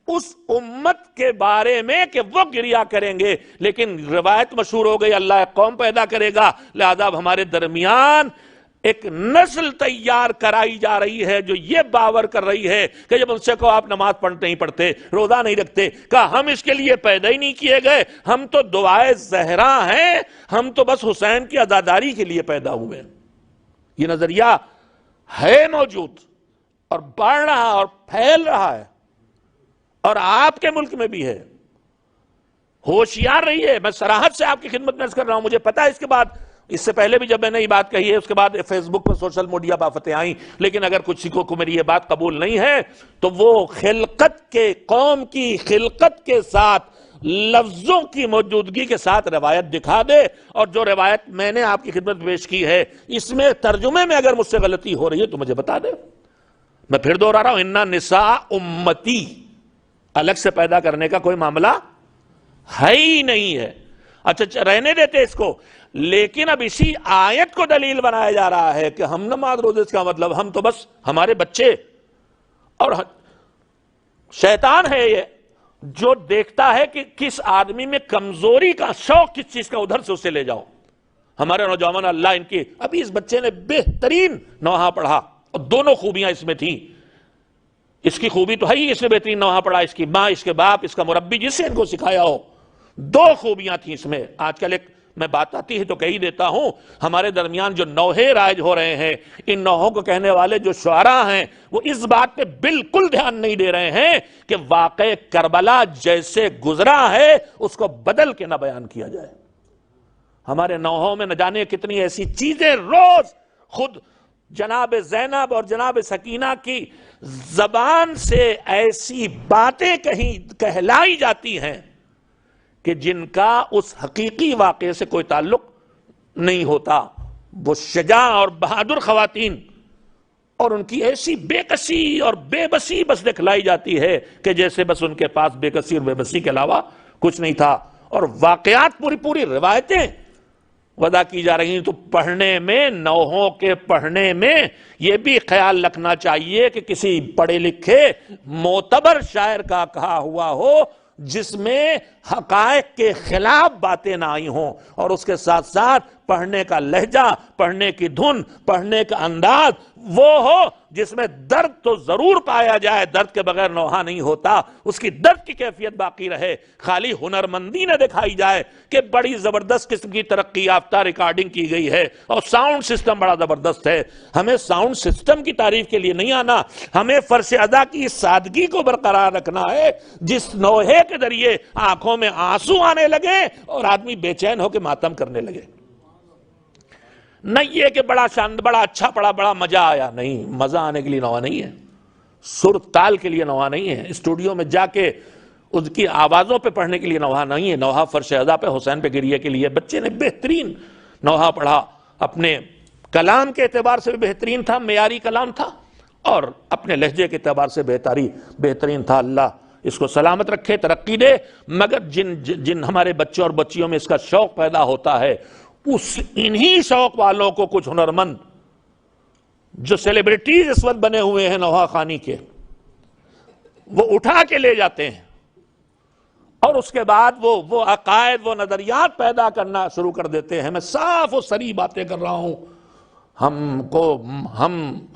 A: اس امت کے بارے میں کہ وہ گریہ کریں گے, لیکن روایت مشہور ہو گئی اللہ ایک قوم پیدا کرے گا, لہذا ہمارے درمیان ایک نسل تیار کرائی جا رہی ہے جو یہ باور کر رہی ہے کہ جب ان سے کہو آپ نماز نہیں پڑھتے, روزہ نہیں رکھتے, کہا ہم اس کے لیے پیدا ہی نہیں کیے گئے, ہم تو دعائے زہرا ہیں, ہم تو بس حسین کی عزاداری کے لیے پیدا ہوئے. یہ نظریہ ہے موجود اور بڑھ رہا اور پھیل رہا ہے, اور آپ کے ملک میں بھی ہے. ہوشیار رہی ہے. میں صراحت سے آپ کی خدمت میں عرض کر رہا ہوں, مجھے پتا ہے اس کے بعد, اس سے پہلے بھی جب میں نے یہ بات کہی ہے, اس کے بعد فیس بک پر سوشل میڈیا پہ آفتیں آئیں, لیکن اگر کچھ کو میری یہ بات قبول نہیں ہے تو وہ خلقت کے, قوم کی خلقت کے ساتھ لفظوں کی موجودگی کے ساتھ روایت دکھا دے, اور جو روایت میں نے آپ کی خدمت پیش کی ہے اس میں ترجمے میں اگر مجھ سے غلطی ہو رہی ہے تو مجھے بتا دے. میں پھر دوہرا رہا ہوں, اِنَّ النِّسَاءَ امتی, الگ سے پیدا کرنے کا کوئی معاملہ ہے ہی نہیں ہے. اچھا رہنے دیتے اس کو, لیکن اب اسی آیت کو دلیل بنایا جا رہا ہے کہ ہم نماز روزے کا مطلب ہم تو بس ہمارے بچے, اور شیطان ہے یہ جو دیکھتا ہے کہ کس آدمی میں کمزوری کا شوق کس چیز کا, ادھر سے اسے لے جاؤ. ہمارے نوجوان اللہ ان کی, ابھی اس بچے نے بہترین نوحہ پڑھا اور دونوں خوبیاں اس میں تھیں. اس کی خوبی تو ہے ہی, اس نے بہترین نوحہ پڑھا, اس کی ماں, اس کے باپ, اس کا مربی جس سے ان کو سکھایا ہو, دو خوبیاں تھیں اس میں. آج کل ایک میں بات آتی ہے تو کہی دیتا ہوں, ہمارے درمیان جو نوحے رائج ہو رہے ہیں, ان نوحوں کو کہنے والے جو شعراء ہیں وہ اس بات پہ بالکل دھیان نہیں دے رہے ہیں کہ واقع کربلا جیسے گزرا ہے اس کو بدل کے نہ بیان کیا جائے. ہمارے نوحوں میں نہ جانے کتنی ایسی چیزیں روز خود جناب زینب اور جناب سکینہ کی زبان سے ایسی باتیں کہلائی جاتی ہیں کہ جن کا اس حقیقی واقعے سے کوئی تعلق نہیں ہوتا. وہ شجاع اور بہادر خواتین, اور ان کی ایسی بے کسی اور بے بسی بس دکھلائی جاتی ہے کہ جیسے بس ان کے پاس بے کسی اور بے بسی کے علاوہ کچھ نہیں تھا. اور واقعات پوری روایتیں وضع کی جا رہی ہیں. تو پڑھنے میں, نوحوں کے پڑھنے میں یہ بھی خیال رکھنا چاہیے کہ کسی پڑھے لکھے معتبر شاعر کا کہا ہوا ہو جس میں حقائق کے خلاف باتیں نہ آئی ہوں, اور اس کے ساتھ ساتھ پڑھنے کا لہجہ، پڑھنے کی دھن، پڑھنے کا انداز وہ ہو جس میں درد تو ضرور پایا جائے، درد کے بغیر نوحہ نہیں ہوتا، اس کی درد کی کیفیت باقی رہے، خالی ہنرمندی نہ دکھائی جائے کہ بڑی زبردست قسم کی ترقی یافتہ ریکارڈنگ کی گئی ہے اور ساؤنڈ سسٹم بڑا زبردست ہے۔ ہمیں ساؤنڈ سسٹم کی تعریف کے لیے نہیں آنا، ہمیں فرش ادا کی سادگی کو برقرار رکھنا ہے، جس نوحے کے ذریعے آنکھوں میں آنسو آنے لگے اور آدمی بے چین ہو کے ماتم کرنے لگے۔ نہیں یہ کہ بڑا اچھا پڑا، بڑا مزہ آیا، نہیں، مزہ آنے کے لیے نوحہ نہیں ہے، سر تال کے لیے نوحہ نہیں ہے، اسٹوڈیو میں جا کے اس کی آوازوں پہ پڑھنے کے لیے نوحہ نہیں ہے، نوحہ فرش ادا پہ حسین پہ گریے کے لیے۔ بچے نے بہترین نوحہ پڑھا، اپنے کلام کے اعتبار سے بھی بہترین تھا، معیاری کلام تھا، اور اپنے لہجے کے اعتبار سے بہترین تھا۔ اللہ اس کو سلامت رکھے، ترقی دے۔ مگر جن ہمارے بچوں اور بچیوں میں اس کا شوق پیدا ہوتا ہے، انہی شوق والوں کو کچھ ہنرمند جو سیلیبریٹیز اس وقت بنے ہوئے ہیں نوحہ خوانی کے، وہ اٹھا کے لے جاتے ہیں اور اس کے بعد وہ عقائد، وہ نظریات پیدا کرنا شروع کر دیتے ہیں۔ میں صاف و صریح باتیں کر رہا ہوں،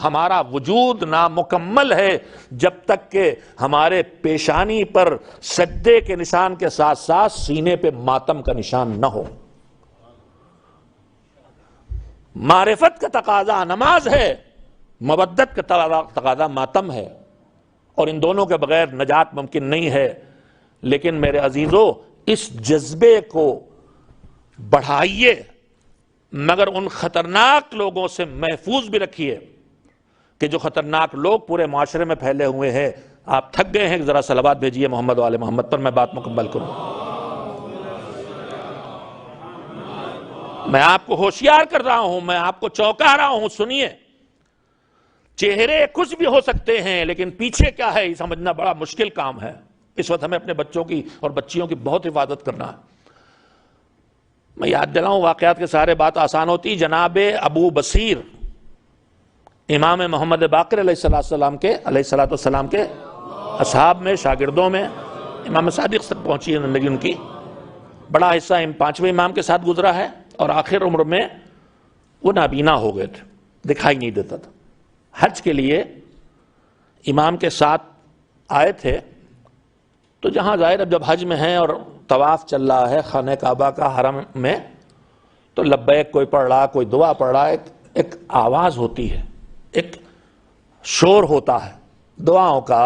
A: ہمارا وجود نامکمل ہے جب تک کہ ہمارے پیشانی پر سجدے کے نشان کے ساتھ ساتھ سینے پہ ماتم کا نشان نہ ہو۔ معرفت کا تقاضا نماز ہے، مودت کا تقاضا ماتم ہے، اور ان دونوں کے بغیر نجات ممکن نہیں ہے۔ لیکن میرے عزیزو، اس جذبے کو بڑھائیے، مگر ان خطرناک لوگوں سے محفوظ بھی رکھیے کہ جو خطرناک لوگ پورے معاشرے میں پھیلے ہوئے ہیں۔ آپ تھک گئے ہیں، ذرا صلوات بھیجیے محمد و آل محمد پر، میں بات مکمل کروں۔ میں آپ کو ہوشیار کر رہا ہوں، میں آپ کو چونکا رہا ہوں، سنیے۔ چہرے کچھ بھی ہو سکتے ہیں لیکن پیچھے کیا ہے یہ سمجھنا بڑا مشکل کام ہے۔ اس وقت ہمیں اپنے بچوں کی اور بچیوں کی بہت حفاظت کرنا ہے۔ میں یاد دلاؤں، واقعات کے سارے بات آسان ہوتی۔ جناب ابو بصیر امام محمد باقر علیہ السلام کے اصحاب میں، شاگردوں میں امام صادق تک پہنچی ہے زندگی ان کی۔ بڑا حصہ پانچویں امام کے ساتھ گزرا ہے، اور آخر عمر میں وہ نابینا ہو گئے تھے، دکھائی نہیں دیتا تھا۔ حج کے لیے امام کے ساتھ آئے تھے، تو جہاں ظاہر اب جب حج میں ہیں اور طواف چل رہا ہے خانہ کعبہ کا حرم میں، تو لبیک کوئی پڑھ رہا، کوئی دعا پڑھ رہا، ایک آواز ہوتی ہے، ایک شور ہوتا ہے دعاؤں کا،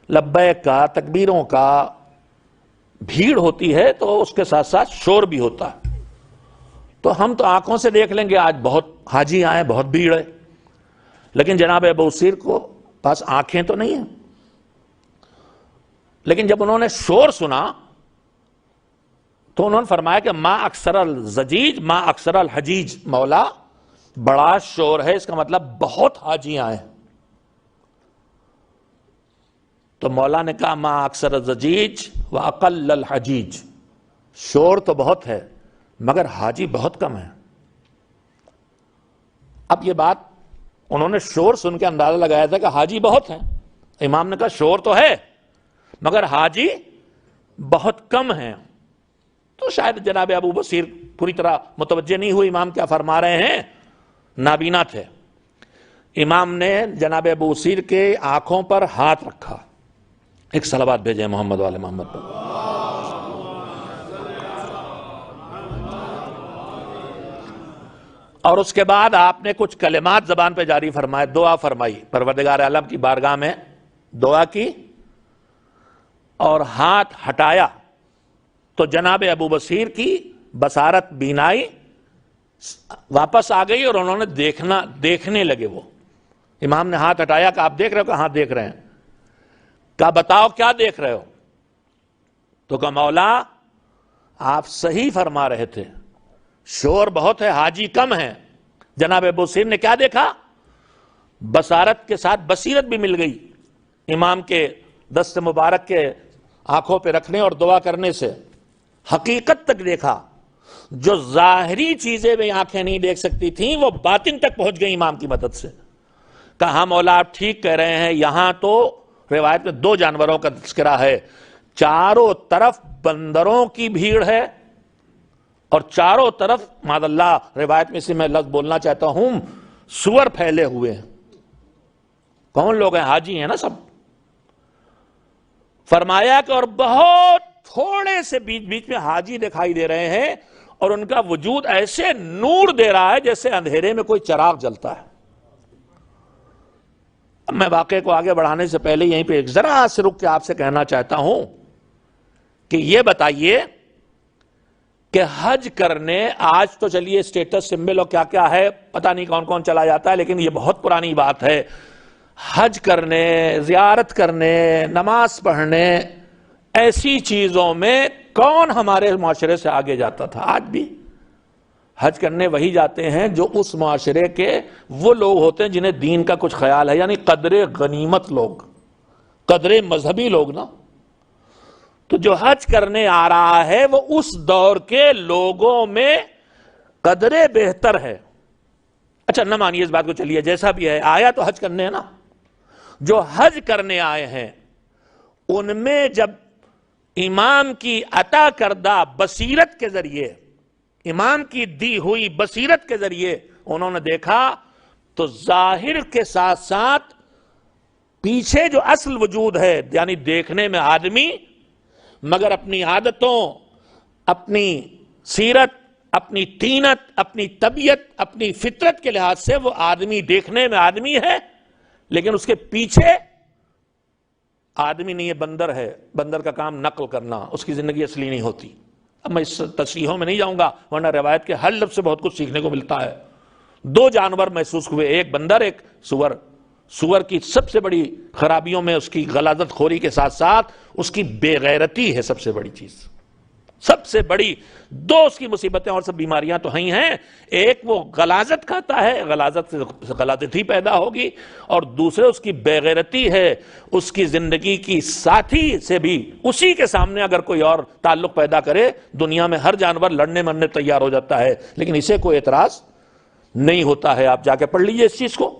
A: لبیک کا، تکبیروں کا، بھیڑ ہوتی ہے تو اس کے ساتھ ساتھ شور بھی ہوتا ہے۔ تو ہم تو آنکھوں سے دیکھ لیں گے آج بہت حاجی آئے، بہت بھیڑ ہے، لیکن جناب ابو بصیر کو پاس آنکھیں تو نہیں ہیں۔ لیکن جب انہوں نے شور سنا تو انہوں نے فرمایا کہ ما اکثر الزجیج ما اکثر الحجیج، مولا بڑا شور ہے، اس کا مطلب بہت حاجی آئے۔ تو مولا نے کہا ما اکثر الزجیج واقل الحجیج، شور تو بہت ہے مگر حاجی بہت کم ہے۔ اب یہ بات انہوں نے شور سن کے اندازہ لگایا تھا کہ حاجی بہت ہیں۔ امام نے کہا شور تو ہے مگر حاجی بہت کم ہیں۔ تو شاید جناب ابو بصیر پوری طرح متوجہ نہیں ہوئے امام کیا فرما رہے ہیں، نابینا تھے۔ امام نے جناب ابو بصیر کے آنکھوں پر ہاتھ رکھا، ایک صلوات بھیجیں محمد والے محمد پر۔ اور اس کے بعد آپ نے کچھ کلمات زبان پہ جاری فرمائے، دعا فرمائی، پروردگار عالم کی بارگاہ میں دعا کی اور ہاتھ ہٹایا تو جناب ابو بصیر کی بصارت، بینائی واپس آ گئی اور انہوں نے دیکھنے لگے۔ وہ امام نے ہاتھ ہٹایا کہ آپ دیکھ رہے ہو؟ کہ ہاں دیکھ رہے ہیں۔ کہا بتاؤ کیا دیکھ رہے ہو؟ تو کہا مولا آپ صحیح فرما رہے تھے، شور بہت ہے، حاجی کم ہے۔ جناب ابو بصیر نے کیا دیکھا؟ بصارت کے ساتھ بصیرت بھی مل گئی۔ امام کے دست مبارک کے آنکھوں پہ رکھنے اور دعا کرنے سے حقیقت تک دیکھا۔ جو ظاہری چیزیں بھی آنکھیں نہیں دیکھ سکتی تھیں وہ باطن تک پہنچ گئی امام کی مدد سے۔ کہا مولا آپ ٹھیک کہہ رہے ہیں، یہاں تو روایت میں 2 جانوروں کا تذکرہ ہے، چاروں طرف بندروں کی بھیڑ ہے اور چاروں طرف معاذ اللہ روایت میں سے میں لفظ بولنا چاہتا ہوں سور پھیلے ہوئے ہیں. کون لوگ ہیں؟ حاجی ہیں نا سب. فرمایا کہ اور بہت تھوڑے سے بیچ بیچ میں حاجی دکھائی دے رہے ہیں اور ان کا وجود ایسے نور دے رہا ہے جیسے اندھیرے میں کوئی چراغ جلتا ہے. اب میں واقعے کو آگے بڑھانے سے پہلے یہیں پہ ایک ذرا سے رک کے آپ سے کہنا چاہتا ہوں کہ یہ بتائیے کہ حج کرنے آج تو چلیے اسٹیٹس سمبل اور کیا کیا ہے پتہ نہیں کون کون چلا جاتا ہے، لیکن یہ بہت پرانی بات ہے. حج کرنے، زیارت کرنے، نماز پڑھنے، ایسی چیزوں میں کون ہمارے معاشرے سے آگے جاتا تھا؟ آج بھی حج کرنے وہی جاتے ہیں جو اس معاشرے کے وہ لوگ ہوتے ہیں جنہیں دین کا کچھ خیال ہے، یعنی قدر غنیمت لوگ، قدر مذہبی لوگ نا. تو جو حج کرنے آ رہا ہے وہ اس دور کے لوگوں میں قدر بہتر ہے. اچھا نہ مانیے اس بات کو، چلیے جیسا بھی ہے، آیا تو حج کرنے ہے نا. جو حج کرنے آئے ہیں ان میں جب امام کی عطا کردہ بصیرت کے ذریعے، امام کی دی ہوئی بصیرت کے ذریعے انہوں نے دیکھا تو ظاہر کے ساتھ ساتھ پیچھے جو اصل وجود ہے، یعنی دیکھنے میں آدمی، مگر اپنی عادتوں، اپنی سیرت، اپنی طینت، اپنی طبیعت، اپنی فطرت کے لحاظ سے وہ آدمی دیکھنے میں آدمی ہے، لیکن اس کے پیچھے آدمی نہیں ہے، بندر ہے. بندر کا کام نقل کرنا، اس کی زندگی اصلی نہیں ہوتی. اب میں اس تشریحوں میں نہیں جاؤں گا ورنہ روایت کے ہر لفظ سے بہت کچھ سیکھنے کو ملتا ہے. دو جانور محسوس ہوئے، ایک بندر، ایک سور. سور کی سب سے بڑی خرابیوں میں اس کی غلاظت خوری کے ساتھ ساتھ اس کی بے غیرتی ہے سب سے بڑی چیز، سب سے بڑی. دو اس کی مصیبتیں اور سب بیماریاں تو ہیں. ایک وہ غلاظت کھاتا ہے، غلاظت سے غلاظت ہی پیدا ہوگی، اور دوسرے اس کی بے غیرتی ہے. اس کی زندگی کی ساتھی سے بھی اسی کے سامنے اگر کوئی اور تعلق پیدا کرے، دنیا میں ہر جانور لڑنے مرنے تیار ہو جاتا ہے، لیکن اسے کوئی اعتراض نہیں ہوتا ہے. آپ جا کے پڑھ لیجئے اس چیز کو.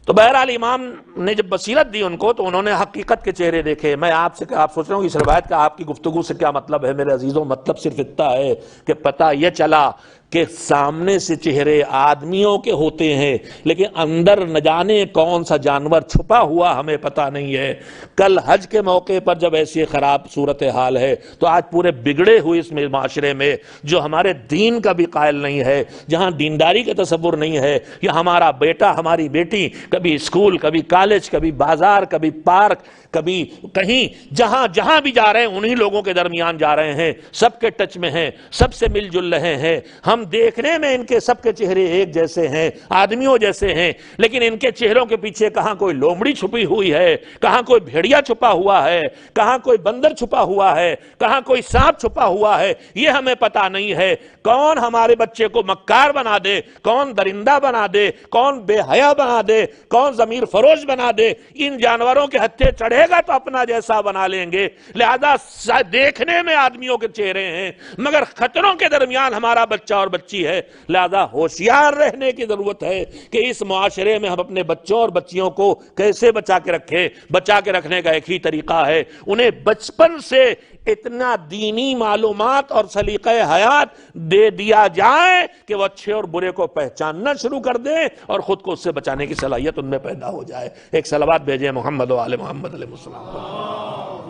A: تو بہرحال امام نے جب بصیرت دی ان کو تو انہوں نے حقیقت کے چہرے دیکھے. میں آپ سے آپ سوچ رہا ہوں اس روایت کا آپ کی گفتگو سے کیا مطلب ہے میرے عزیزوں؟ مطلب صرف اتنا ہے کہ پتہ یہ چلا کہ سامنے سے چہرے آدمیوں کے ہوتے ہیں لیکن اندر نہ جانے کون سا جانور چھپا ہوا ہمیں پتہ نہیں ہے. کل حج کے موقع پر جب ایسی خراب صورتحال ہے تو آج پورے بگڑے ہوئے اس معاشرے میں جو ہمارے دین کا بھی قائل نہیں ہے، جہاں دینداری کا تصور نہیں ہے، یا ہمارا بیٹا ہماری بیٹی کبھی اسکول، کبھی کالج، کبھی بازار، کبھی پارک، کبھی کہیں، جہاں بھی جا رہے ہیں انہی لوگوں کے درمیان جا رہے ہیں، سب کے ٹچ میں ہیں، سب سے مل جل رہے ہیں. ہم دیکھنے میں ان کے سب کے چہرے ایک جیسے ہیں، آدمیوں جیسے ہیں، لیکن ان کے چہروں کے پیچھے کہاں کوئی لومڑی چھپی ہوئی ہے، کہاں کوئی بھیڑیا چھپا ہوا ہے، کہاں کوئی بندر چھپا ہوا ہے، کہاں کوئی سانپ چھپا ہوا ہے، یہ ہمیں پتہ نہیں ہے. کون ہمارے بچے کو مکار بنا دے، کون درندہ بنا دے، کون بے حیا بنا دے، کون ضمیر فروش بنا دے، ان جانوروں کے ہتھے چڑھے گا تو اپنا جیسا بنا لیں گے. لہذا دیکھنے میں آدمیوں کے چہرے ہیں مگر خطروں کے درمیان ہمارا بچہ اور بچی ہے. لہذا ہوشیار رہنے کی ضرورت ہے کہ اس معاشرے میں ہم اپنے بچوں اور بچیوں کو کیسے بچا کے رکھیں. بچا کے رکھنے کا ایک ہی طریقہ ہے، انہیں بچپن سے اتنا دینی معلومات اور سلیقہ حیات دے دیا جائے کہ وہ اچھے اور برے کو پہچاننا شروع کر دیں اور خود کو اس سے بچانے کی صلاحیت ان میں پیدا ہو جائے. ایک صلوات بھیجیں محمد و آل محمد علیہ السلام.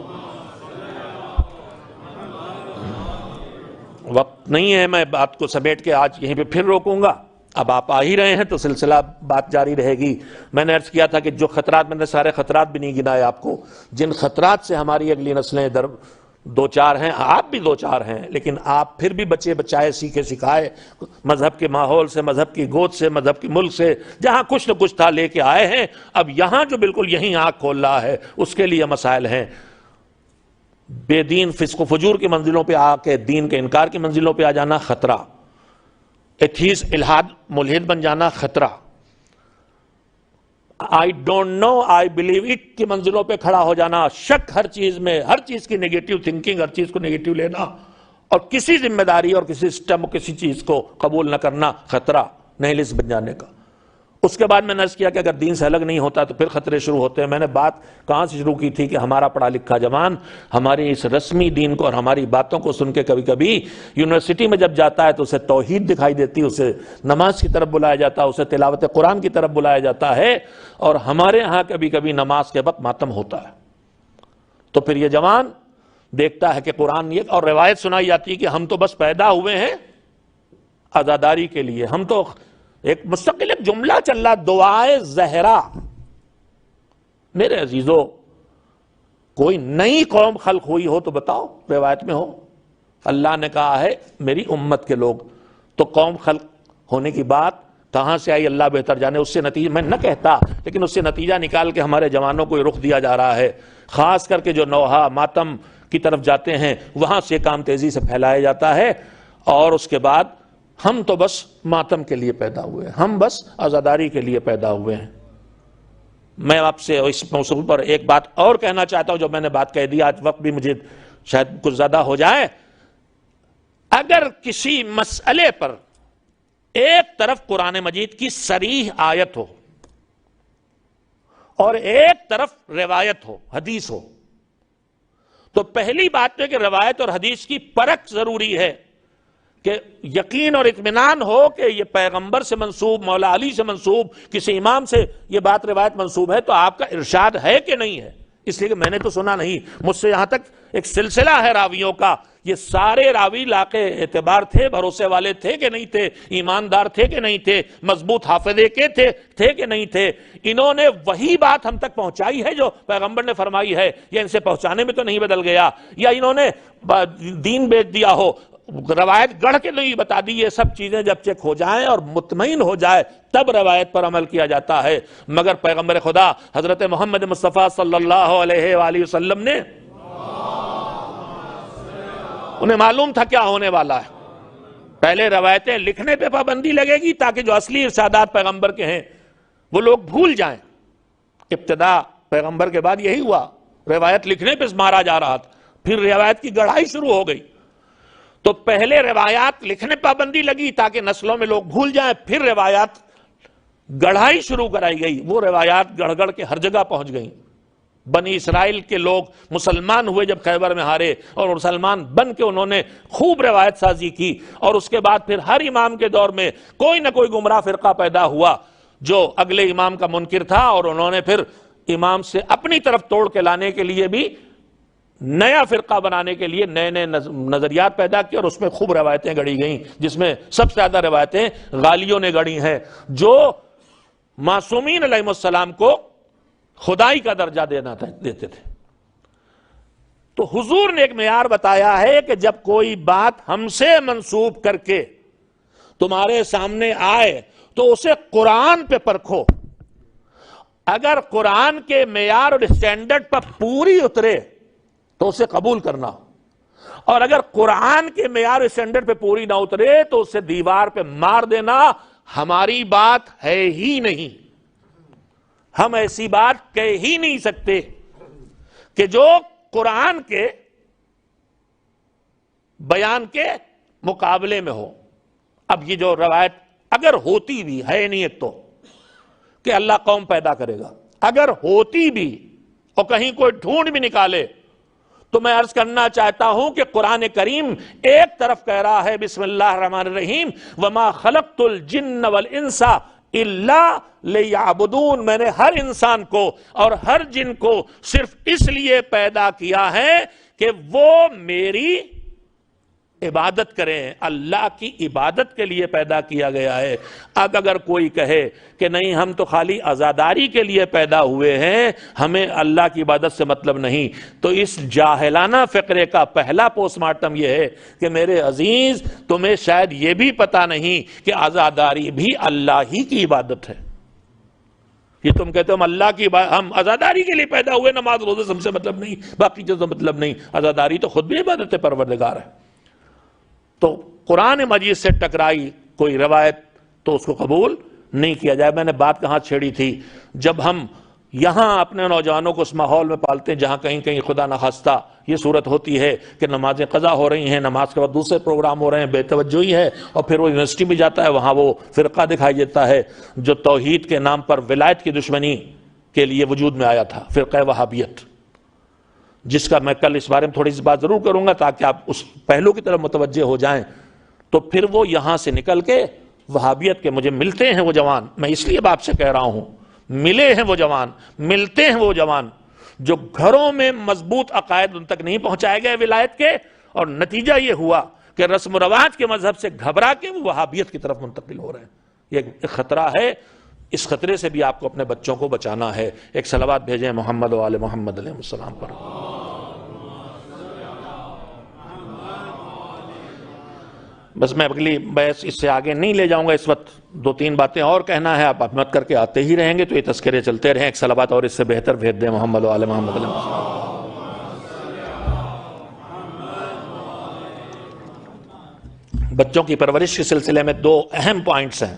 A: وقت نہیں ہے، میں بات کو سمیٹ کے آج یہیں پہ پھر روکوں گا. اب آپ آ ہی رہے ہیں تو سلسلہ بات جاری رہے گی. میں نے عرض کیا تھا کہ جو خطرات، میں نے سارے خطرات بھی نہیں گنائے آپ کو، جن خطرات سے ہماری اگلی نسلیں دو چار ہیں، آپ بھی دو چار ہیں، لیکن آپ پھر بھی بچے بچائے، سیکھے سکھائے، مذہب کے ماحول سے، مذہب کی گود سے، مذہب کے ملک سے، جہاں کچھ نہ کچھ تھا لے کے آئے ہیں. اب یہاں جو بالکل یہیں آنکھ کھول رہا ہے اس کے لیے مسائل ہیں. بے دین فسق و فجور کی منزلوں پہ آ کے دین کے انکار کی منزلوں پہ آ جانا خطرہ، ایتھیس الحاد ملحد بن جانا خطرہ، I don't know I believe it کی منزلوں پہ کھڑا ہو جانا، شک ہر چیز میں، ہر چیز کی نیگیٹو تھنکنگ، ہر چیز کو نیگیٹو لینا، اور کسی ذمہ داری اور کسی سسٹم اور کسی چیز کو قبول نہ کرنا خطرہ، نہلس بن جانے کا. اس کے بعد میں نے عرض کیا کہ اگر دین سے الگ نہیں ہوتا تو پھر خطرے شروع ہوتے ہیں۔ میں نے بات کہاں سے شروع کی تھی کہ ہمارا پڑھا لکھا جوان ہماری اس رسمی دین کو اور ہماری باتوں کو سن کے کبھی کبھی یونیورسٹی میں جب جاتا ہے تو اسے توحید دکھائی دیتی، اسے نماز کی طرف بلایا جاتا ہے، اسے تلاوت قرآن کی طرف بلایا جاتا ہے، اور ہمارے ہاں کبھی کبھی نماز کے وقت ماتم ہوتا ہے۔ تو پھر یہ جوان دیکھتا ہے کہ قرآن یہ اور روایت سنائی جاتی ہے کہ ہم تو بس پیدا ہوئے ہیں عزاداری کے لیے، ہم تو ایک مستقل ایک جملہ چل رہا، دعائے زہرا۔ میرے عزیزو، کوئی نئی قوم خلق ہوئی ہو تو بتاؤ، روایت میں ہو اللہ نے کہا ہے میری امت کے لوگ، تو قوم خلق ہونے کی بات کہاں سے آئی اللہ بہتر جانے۔ اس سے نتیجہ میں نہ کہتا، لیکن اس سے نتیجہ نکال کے ہمارے جوانوں کو رخ دیا جا رہا ہے، خاص کر کے جو نوحہ ماتم کی طرف جاتے ہیں وہاں سے کام تیزی سے پھیلایا جاتا ہے، اور اس کے بعد ہم تو بس ماتم کے لیے پیدا ہوئے ہیں، ہم بس عزاداری کے لیے پیدا ہوئے ہیں۔ میں آپ سے اس موضوع پر ایک بات اور کہنا چاہتا ہوں، جو میں نے بات کہہ دی، آج وقت بھی مجھے شاید کچھ زیادہ ہو جائے۔ اگر کسی مسئلے پر ایک طرف قرآن مجید کی صریح آیت ہو اور ایک طرف روایت ہو، حدیث ہو، تو پہلی بات ہے کہ روایت اور حدیث کی پرکھ ضروری ہے، کہ یقین اور اطمینان ہو کہ یہ پیغمبر سے منسوب، مولا علی سے منسوب، کسی امام سے یہ بات روایت منسوب ہے، تو آپ کا ارشاد ہے کہ نہیں ہے۔ اس لیے کہ میں نے تو سنا نہیں، مجھ سے یہاں تک ایک سلسلہ ہے راویوں کا، یہ سارے راوی لاقے اعتبار تھے، بھروسے والے تھے کہ نہیں تھے، ایماندار تھے کہ نہیں تھے، مضبوط حافظے کے تھے کہ نہیں تھے، انہوں نے وہی بات ہم تک پہنچائی ہے جو پیغمبر نے فرمائی ہے، یا ان سے پہنچانے میں تو نہیں بدل گیا، یا انہوں نے دین بیچ دیا ہو، روایت گڑھ کے نہیں بتا دی۔ یہ سب چیزیں جب چیک ہو جائیں اور مطمئن ہو جائے تب روایت پر عمل کیا جاتا ہے۔ مگر پیغمبر خدا حضرت محمد مصطفیٰ صلی اللہ علیہ وآلہ وسلم نے، انہیں معلوم تھا کیا ہونے والا ہے۔ پہلے روایتیں لکھنے پہ پابندی لگے گی تاکہ جو اصلی ارشادات پیغمبر کے ہیں وہ لوگ بھول جائیں۔ ابتدا پیغمبر کے بعد یہی ہوا، روایت لکھنے پہ مارا جا رہا تھا، پھر روایت کی گڑھائی شروع ہو گئی۔ تو پہلے روایات لکھنے پابندی لگی تاکہ نسلوں میں لوگ بھول جائیں، پھر روایات گڑھائی شروع کرائی گئی، وہ روایات گڑھ گڑھ کے ہر جگہ پہنچ گئیں۔ بنی اسرائیل کے لوگ مسلمان ہوئے جب خیبر میں ہارے، اور مسلمان بن کے انہوں نے خوب روایت سازی کی، اور اس کے بعد پھر ہر امام کے دور میں کوئی نہ کوئی گمراہ فرقہ پیدا ہوا جو اگلے امام کا منکر تھا، اور انہوں نے پھر امام سے اپنی طرف توڑ کے لانے کے لیے بھی، نیا فرقہ بنانے کے لیے نئے نئے نظریات پیدا کیے، اور اس میں خوب روایتیں گڑھی گئیں، جس میں سب سے زیادہ روایتیں غالیوں نے گڑھی ہیں، جو معصومین علیہ السلام کو خدائی کا درجہ دیتے تھے۔ تو حضور نے ایک معیار بتایا ہے کہ جب کوئی بات ہم سے منسوب کر کے تمہارے سامنے آئے تو اسے قرآن پہ پرکھو، اگر قرآن کے معیار اور اسٹینڈرڈ پر پوری اترے تو اسے قبول کرنا، اور اگر قرآن کے معیار اسٹینڈرڈ پہ پوری نہ اترے تو اسے دیوار پہ مار دینا۔ ہماری بات ہے ہی نہیں، ہم ایسی بات کہہ ہی نہیں سکتے کہ جو قرآن کے بیان کے مقابلے میں ہو۔ اب یہ جو روایت اگر ہوتی بھی ہے نہیں، ایک تو کہ اللہ قوم پیدا کرے گا، اگر ہوتی بھی اور کہیں کوئی ڈھونڈ بھی نکالے، تو میں عرض کرنا چاہتا ہوں کہ قرآن کریم ایک طرف کہہ رہا ہے بسم اللہ الرحمن الرحیم وما خلقت الجن والانس الا لیعبدون، میں نے ہر انسان کو اور ہر جن کو صرف اس لیے پیدا کیا ہے کہ وہ میری عبادت کریں، اللہ کی عبادت کے لیے پیدا کیا گیا ہے۔ اب اگر کوئی کہے کہ نہیں ہم تو خالی عزاداری کے لیے پیدا ہوئے ہیں، ہمیں اللہ کی عبادت سے مطلب نہیں، تو اس جاہلانہ فقرے کا پہلا پوسٹ مارٹم یہ ہے کہ میرے عزیز تمہیں شاید یہ بھی پتا نہیں کہ عزاداری بھی اللہ ہی کی عبادت ہے۔ یہ تم کہتے ہو ہم اللہ کی ہم عزاداری کے لیے پیدا ہوئے، نماز روزے سے ہم سے مطلب نہیں، باقی چیزوں سے مطلب نہیں، عزاداری تو خود بھی عبادت پروردگار ہے۔ تو قرآن مجید سے ٹکرائی کوئی روایت تو اس کو قبول نہیں کیا جائے۔ میں نے بات کہاں چھیڑی تھی، جب ہم یہاں اپنے نوجوانوں کو اس ماحول میں پالتے ہیں جہاں کہیں کہیں خدا نخواستہ یہ صورت ہوتی ہے کہ نمازیں قضا ہو رہی ہیں، نماز کے بعد دوسرے پروگرام ہو رہے ہیں، بے توجہی ہے، اور پھر وہ یونیورسٹی میں جاتا ہے، وہاں وہ فرقہ دکھائی دیتا ہے جو توحید کے نام پر ولایت کی دشمنی کے لیے وجود میں آیا تھا، فرقہ وہابیت، جس کا میں کل اس بارے میں تھوڑی سی بات ضرور کروں گا تاکہ آپ اس پہلو کی طرف متوجہ ہو جائیں۔ تو پھر وہ یہاں سے نکل کے وہابیت کے مجھے ملتے ہیں وہ جوان، میں اس لیے آپ سے کہہ رہا ہوں ملے ہیں وہ جوان، ملتے ہیں وہ جوان جو گھروں میں مضبوط عقائد ان تک نہیں پہنچائے گئے ولایت کے، اور نتیجہ یہ ہوا کہ رسم و رواج کے مذہب سے گھبرا کے وہ وہابیت کی طرف منتقل ہو رہے ہیں۔ یہ ایک خطرہ ہے، اس خطرے سے بھی آپ کو اپنے بچوں کو بچانا ہے۔ ایک صلوات بھیجیں محمد و آل محمد علیہ السلام پر۔ بس میں اگلی بحث اس سے آگے نہیں لے جاؤں گا، اس وقت دو تین باتیں اور کہنا ہے، آپ احمد کر کے آتے ہی رہیں گے تو یہ تذکرے چلتے رہیں۔ ایک صلوات اور اس سے بہتر بھیج دیں محمد و آل محمد علیہ السلام۔ بچوں کی پرورش کے سلسلے میں دو اہم پوائنٹس ہیں،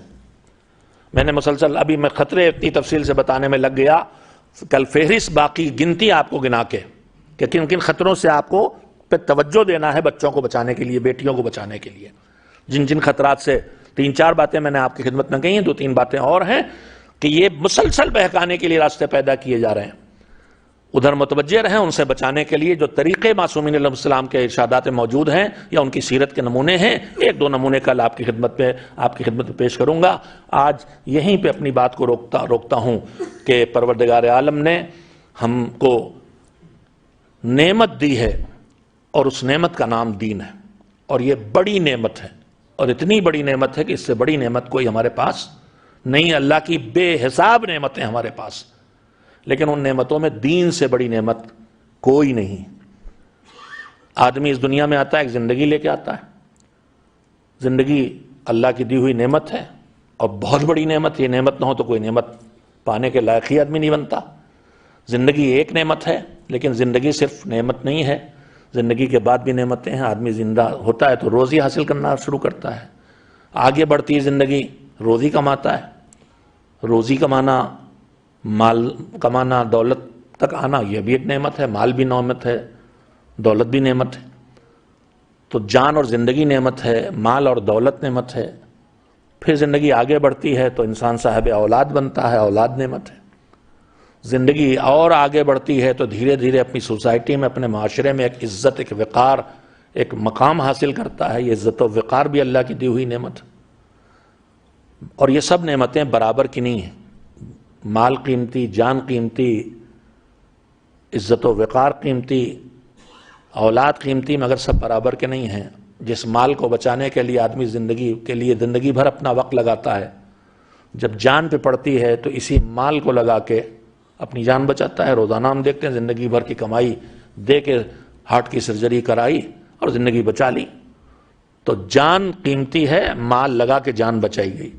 A: میں نے مسلسل ابھی میں خطرے اتنی تفصیل سے بتانے میں لگ گیا، کل فہرست باقی گنتی آپ کو گنا کے کہ کن کن خطروں سے آپ کو پہ توجہ دینا ہے بچوں کو بچانے کے لیے، بیٹیوں کو بچانے کے لیے، جن جن خطرات سے تین چار باتیں میں نے آپ کی خدمت میں کہی ہیں، دو تین باتیں اور ہیں کہ یہ مسلسل بہکانے کے لیے راستے پیدا کیے جا رہے ہیں، ادھر متوجہ رہیں، ان سے بچانے کے لیے جو طریقے معصومین علیہ السلام کے ارشادات موجود ہیں یا ان کی سیرت کے نمونے ہیں، ایک دو نمونے کل آپ کی خدمت میں پیش کروں گا۔ آج یہیں پہ اپنی بات کو روکتا ہوں کہ پروردگار عالم نے ہم کو نعمت دی ہے اور اس نعمت کا نام دین ہے، اور یہ بڑی نعمت ہے، اور اتنی بڑی نعمت ہے کہ اس سے بڑی نعمت کوئی ہمارے پاس نہیں، اللہ کی بے حساب نعمتیں ہمارے پاس، لیکن ان نعمتوں میں دین سے بڑی نعمت کوئی نہیں۔ آدمی اس دنیا میں آتا ہے، ایک زندگی لے کے آتا ہے، زندگی اللہ کی دی ہوئی نعمت ہے اور بہت بڑی نعمت، یہ نعمت نہ ہو تو کوئی نعمت پانے کے لائق ہی آدمی نہیں بنتا۔ زندگی ایک نعمت ہے، لیکن زندگی صرف نعمت نہیں ہے، زندگی کے بعد بھی نعمتیں ہیں۔ آدمی زندہ ہوتا ہے تو روزی حاصل کرنا شروع کرتا ہے، آگے بڑھتی ہے زندگی، روزی کماتا ہے، روزی کمانا، مال کمانا، دولت تک آنا، یہ بھی ایک نعمت ہے، مال بھی نعمت ہے، دولت بھی نعمت ہے۔ تو جان اور زندگی نعمت ہے، مال اور دولت نعمت ہے، پھر زندگی آگے بڑھتی ہے تو انسان صاحب اولاد بنتا ہے، اولاد نعمت ہے۔ زندگی اور آگے بڑھتی ہے تو دھیرے دھیرے اپنی سوسائٹی میں، اپنے معاشرے میں ایک عزت، ایک وقار، ایک مقام حاصل کرتا ہے۔ یہ عزت و وقار بھی اللہ کی دی ہوئی نعمت ہے، اور یہ سب نعمتیں برابر کی نہیں ہیں۔ مال قیمتی، جان قیمتی، عزت و وقار قیمتی، اولاد قیمتی، مگر سب برابر کے نہیں ہیں۔ جس مال کو بچانے کے لیے آدمی زندگی بھر اپنا وقت لگاتا ہے، جب جان پہ پڑتی ہے تو اسی مال کو لگا کے اپنی جان بچاتا ہے۔ روزانہ ہم دیکھتے ہیں زندگی بھر کی کمائی دے کے ہارٹ کی سرجری کرائی اور زندگی بچا لی۔ تو جان قیمتی ہے، مال لگا کے جان بچائی گئی،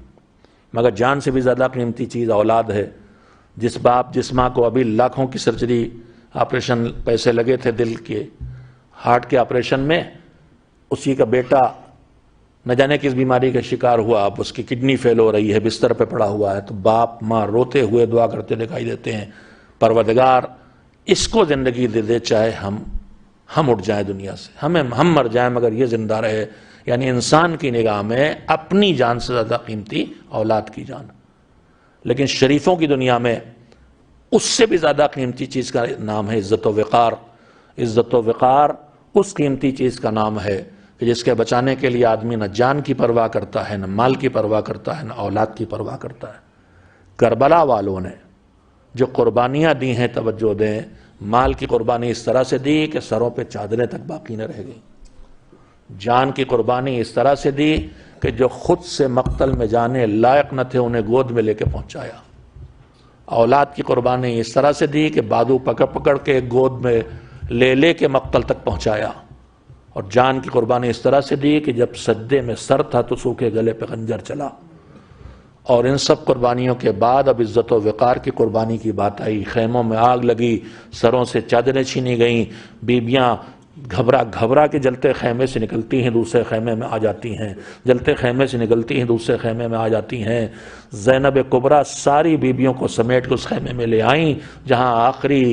A: مگر جان سے بھی زیادہ قیمتی چیز اولاد ہے۔ جس باپ جس ماں کو ابھی لاکھوں کی سرجری، آپریشن پیسے لگے تھے دل کے، ہارٹ کے آپریشن میں، اسی کا بیٹا نہ جانے کس بیماری کا شکار ہوا، اب اس کی کڈنی فیل ہو رہی ہے، بستر پہ پڑا ہوا ہے، تو باپ ماں روتے ہوئے دعا کرتے دکھائی دیتے ہیں، پروردگار اس کو زندگی دے دے، چاہے ہم اٹھ جائیں دنیا سے، ہم مر جائیں مگر یہ زندہ رہے۔ یعنی انسان کی نگاہ میں اپنی جان سے زیادہ قیمتی اولاد کی جان، لیکن شریفوں کی دنیا میں اس سے بھی زیادہ قیمتی چیز کا نام ہے عزت و وقار۔ عزت و وقار اس قیمتی چیز کا نام ہے کہ جس کے بچانے کے لیے آدمی نہ جان کی پرواہ کرتا ہے، نہ مال کی پرواہ کرتا ہے، نہ اولاد کی پرواہ کرتا ہے۔ کربلا والوں نے جو قربانیاں دی ہیں، توجہ دیں، مال کی قربانی اس طرح سے دی کہ سروں پہ چادریں تک باقی نہ رہ گئی، جان کی قربانی اس طرح سے دی کہ جو خود سے مقتل میں جانے لائق نہ تھے انہیں گود میں لے کے پہنچایا، اولاد کی قربانی اس طرح سے دی کہ بازو پکڑ کے گود میں لے کے مقتل تک پہنچایا، اور جان کی قربانی اس طرح سے دی کہ جب سجدے میں سر تھا تو سوکھے گلے پہ خنجر چلا۔ اور ان سب قربانیوں کے بعد اب عزت و وقار کی قربانی کی بات آئی، خیموں میں آگ لگی، سروں سے چادریں چھینی گئیں، بیبیاں گھبرا گھبرا کے جلتے خیمے سے نکلتی ہیں دوسرے خیمے میں آ جاتی ہیں، جلتے خیمے سے نکلتی ہیں دوسرے خیمے میں آ جاتی ہیں۔ زینب کبریٰ ساری بیبیوں کو سمیٹ کے اس خیمے میں لے آئیں جہاں آخری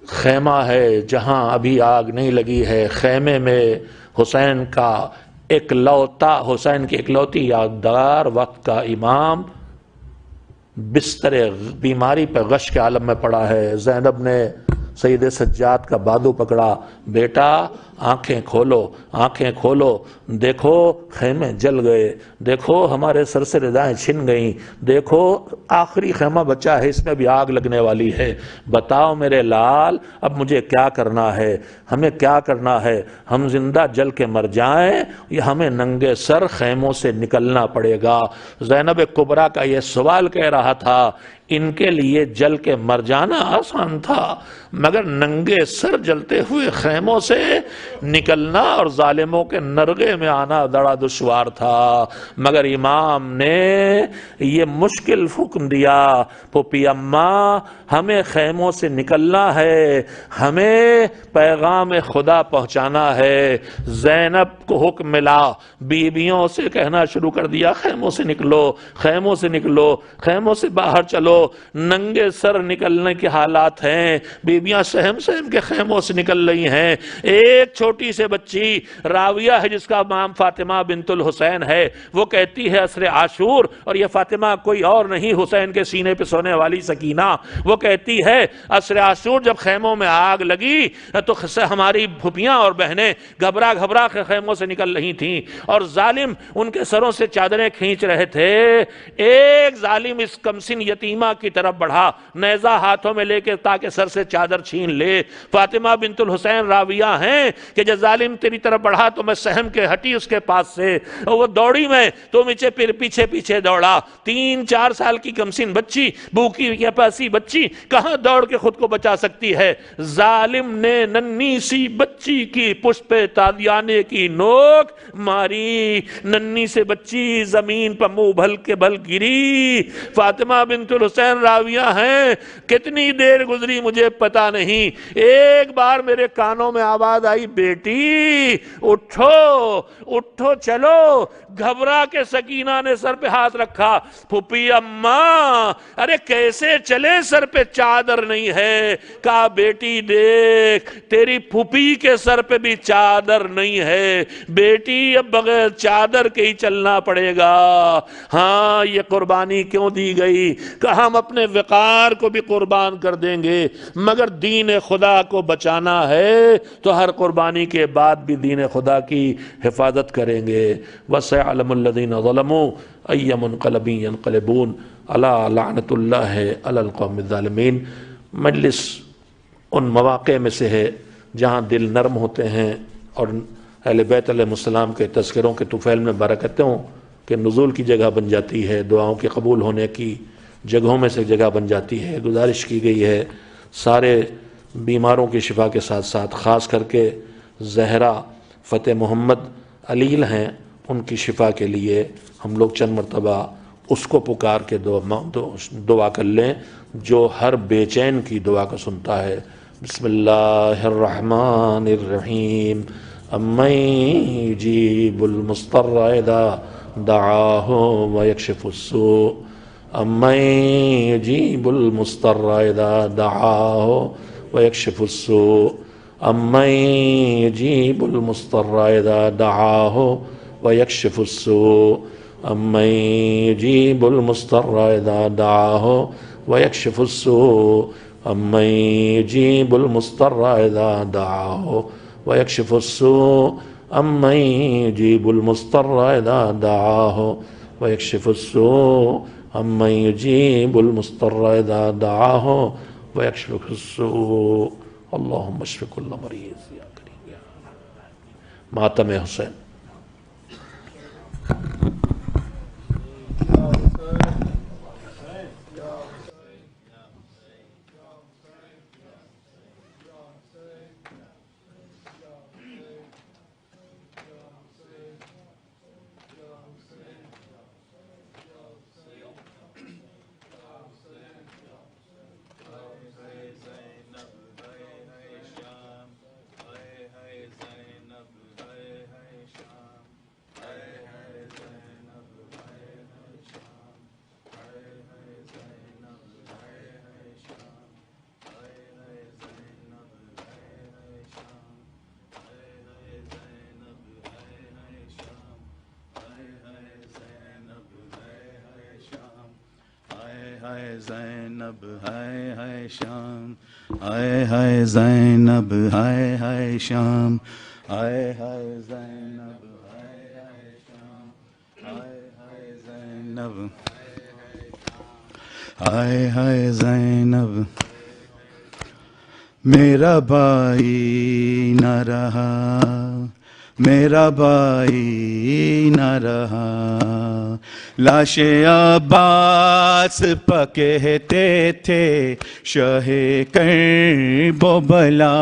A: خیمہ ہے، جہاں ابھی آگ نہیں لگی ہے۔ خیمے میں حسین کا حسین کی اکلوتی یادگار وقت کا امام بستر بیماری پہ غش کے عالم میں پڑا ہے۔ زینب نے سید سجاد کا بازو پکڑا، بیٹا آنکھیں کھولو، آنکھیں کھولو، دیکھو خیمے جل گئے، دیکھو ہمارے سر سے ردائیں چھن گئیں، دیکھو آخری خیمہ بچا ہے، اس میں بھی آگ لگنے والی ہے، بتاؤ میرے لال اب مجھے کیا کرنا ہے، ہمیں کیا کرنا ہے، ہم زندہ جل کے مر جائیں یا ہمیں ننگے سر خیموں سے نکلنا پڑے گا۔ زینب کبریٰ کا یہ سوال کہہ رہا تھا، ان کے لیے جل کے مر جانا آسان تھا، مگر ننگے سر جلتے ہوئے خیموں سے نکلنا اور ظالموں کے نرغے میں آنا بڑا دشوار تھا۔ مگر امام نے یہ مشکل حکم دیا، پھوپھی اماں ہمیں خیموں سے نکلنا ہے، ہمیں پیغام خدا پہنچانا ہے۔ زینب کو حکم ملا، بیویوں سے کہنا شروع کر دیا، خیموں سے نکلو، خیموں سے نکلو، خیموں سے باہر چلو، ننگے سر نکلنے کے حالات ہیں، بیویاں سہم سہم کے خیموں سے نکل رہی ہیں۔ ایک چھوٹی سے بچی راویہ ہے جس کا نام فاطمہ بنت الحسین ہے، وہ کہتی ہے عصر عاشور، اور یہ فاطمہ کوئی اور نہیں حسین کے سینے پہ سونے والی سکینہ، وہ کہتی ہے عصر عاشور جب خیموں میں آگ لگی تو ہماری پھوپھیاں اور بہنیں گھبرا گھبرا کے خیموں سے نکل رہی تھیں اور ظالم ان کے سروں سے چادریں کھینچ رہے تھے۔ ایک ظالم اس کمسن یتیمہ کی طرف بڑھا نیزہ ہاتھوں میں لے کے تاکہ سر سے چادر چھین لے۔ فاطمہ بنت الحسین راویہ ہیں کہ جب ظالم تیری طرف بڑھا تو میں سہم کے ہٹی اس کے پاس سے، وہ دوڑی میں تو مجھے پھر پیچھے پیچھے دوڑا۔ 3-4 سال کی کمسن بچی، بھوکی یا پیاسی بچی کہاں دوڑ کے خود کو بچا سکتی ہے؟ ظالم نے ننھی سی بچی کی پشت پہ تادیانے کی نوک ماری، ننھی سے بچی زمین پر منہ بھل کے بھل گری۔ فاطمہ بنت الحسین راویہ ہیں کتنی دیر گزری مجھے پتا نہیں، ایک بار میرے کانوں میں آواز آئی، بیٹی اٹھو اٹھو چلو۔ گھبرا کے سکینہ نے سر پہ ہاتھ رکھا، پھوپھی اماں ارے کیسے چلے، سر پہ چادر نہیں ہے۔ کہا بیٹی دیکھ تیری پھوپھی کے سر پہ بھی چادر نہیں ہے، بیٹی اب بغیر چادر کے ہی چلنا پڑے گا۔ ہاں یہ قربانی کیوں دی گئی؟ کہ ہم اپنے وقار کو بھی قربان کر دیں گے، مگر دین خدا کو بچانا ہے تو ہر قربانی کے بعد بھی دین خدا کی حفاظت کریں گے۔ وَسَيَعْلَمُ الَّذِينَ ظَلَمُوا أَيَّ مُنْقَلَبٍ يَنْقَلِبُونَ أَلَا لَعْنَةُ اللَّهِ عَلَى الْقَوْمِ الظَّالِمِينَ۔ مجلس ان مواقع میں سے ہے جہاں دل نرم ہوتے ہیں اور اہل بیت علیہ السلام کے تذکروں کے طفیل میں برکتوں کے نزول کی جگہ بن جاتی ہے، دعاؤں کے قبول ہونے کی جگہوں میں سے جگہ بن جاتی ہے۔ گزارش کی گئی ہے سارے بیماروں کی شفا کے ساتھ ساتھ خاص کر کے زہرا فتح محمد علیل ہیں، ان کی شفا کے لیے ہم لوگ چند مرتبہ اس کو پکار کے دعا کر لیں جو ہر بے چین کی دعا کو سنتا ہے۔ بسم اللہ الرحمن الرحیم، امن یجیب المضطر اذا دعاہ ویکشف السوء، امن یجیب المضطر اذا دعاہ ویکشف السوء، امن یجیب المضطر اذا دعاہ ویکشف السوء، امن یجیب المضطر اذا دعاہ ویکشف السوء، امن یجیب المضطر اذا دعاہ ویکشف السوء، امن یجیب المضطر اذا دعاہ ویکشف السوء، امن یجیب المضطر اذا دعاہ ویکشف السوء۔ اللہم اشف کل مریض یا کریم یا ماتم حسین۔
B: ہائے زینب ہائے ہائے شام، ہائے ہائے زینب ہائے ہائے شام، ہائے ہائے زینب ہائے ہائے شام، ہائے ہائے زینب ہائے ہائے زینب، میرا بھائی نہ رہا، میرا بھائی نہ رہا، لاش عباس پہ کہتے تھے شاہ کربلا،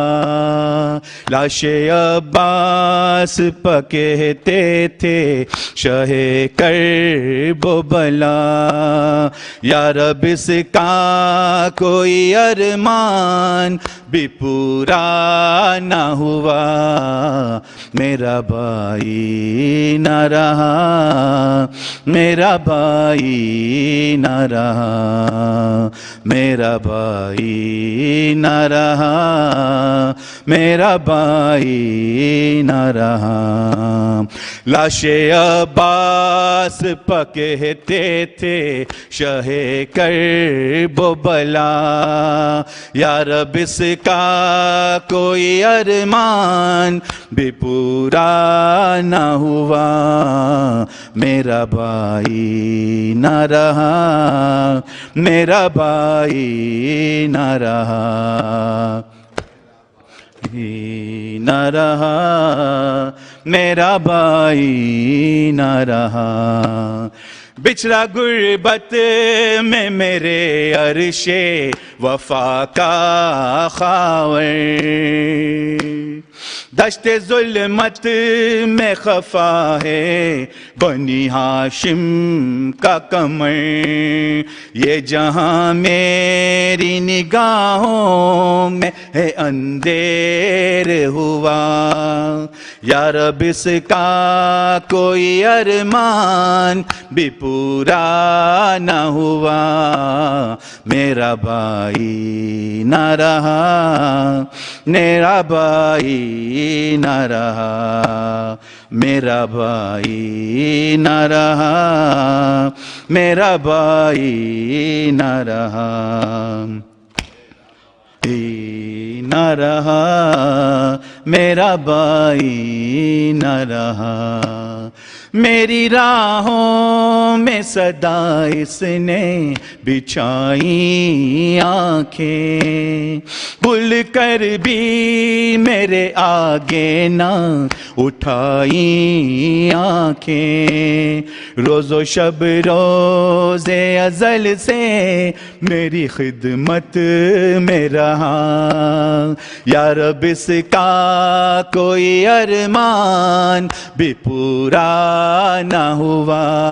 B: لاش عباس پہ کہتے تھے شاہ کربلا، یا رب اس کا کوئی ارمان بھی پورا نہ ہوا، میرا بھائی نہ رہا، میرا بھائی نہ رہا، میرا بھائی نہ رہا، میرا بھائی نہ رہا، لاش عباس پہ کہتے تھے شاہ کربلا، یا رب اس کا کوئی ارمان بھی پورا نہ ہوا، میرا بھائی نہ رہا، میرا بھائی نہ رہا، نہ رہا، میرا بھائی نہ رہا، بچھڑا غربت میں میرے عرش وفا کا خاور، دشت ظلمت میں خفا ہے بنی ہاشم کا کمر، یہ جہاں میری نگاہوں میں ہے اندھیر ہوا، یا رب اس کا کوئی ارمان بھی پورا نہ ہوا، میرا بھائی نہ رہا، میرا بھائی نہ رہا، میرا بھائی نہ رہا، میرا بھائی نہ رہا، نہ رہا، میرا بھائی نہ رہا، میری راہوں میں صدا اس نے بچھائی آنکھیں، بھول کر بھی میرے آگے نہ اٹھائی آنکھیں، روز و شب روز ازل سے میری خدمت میں رہا، یا رب اس کا کوئی ارمان بھی پورا نہ ہوا۔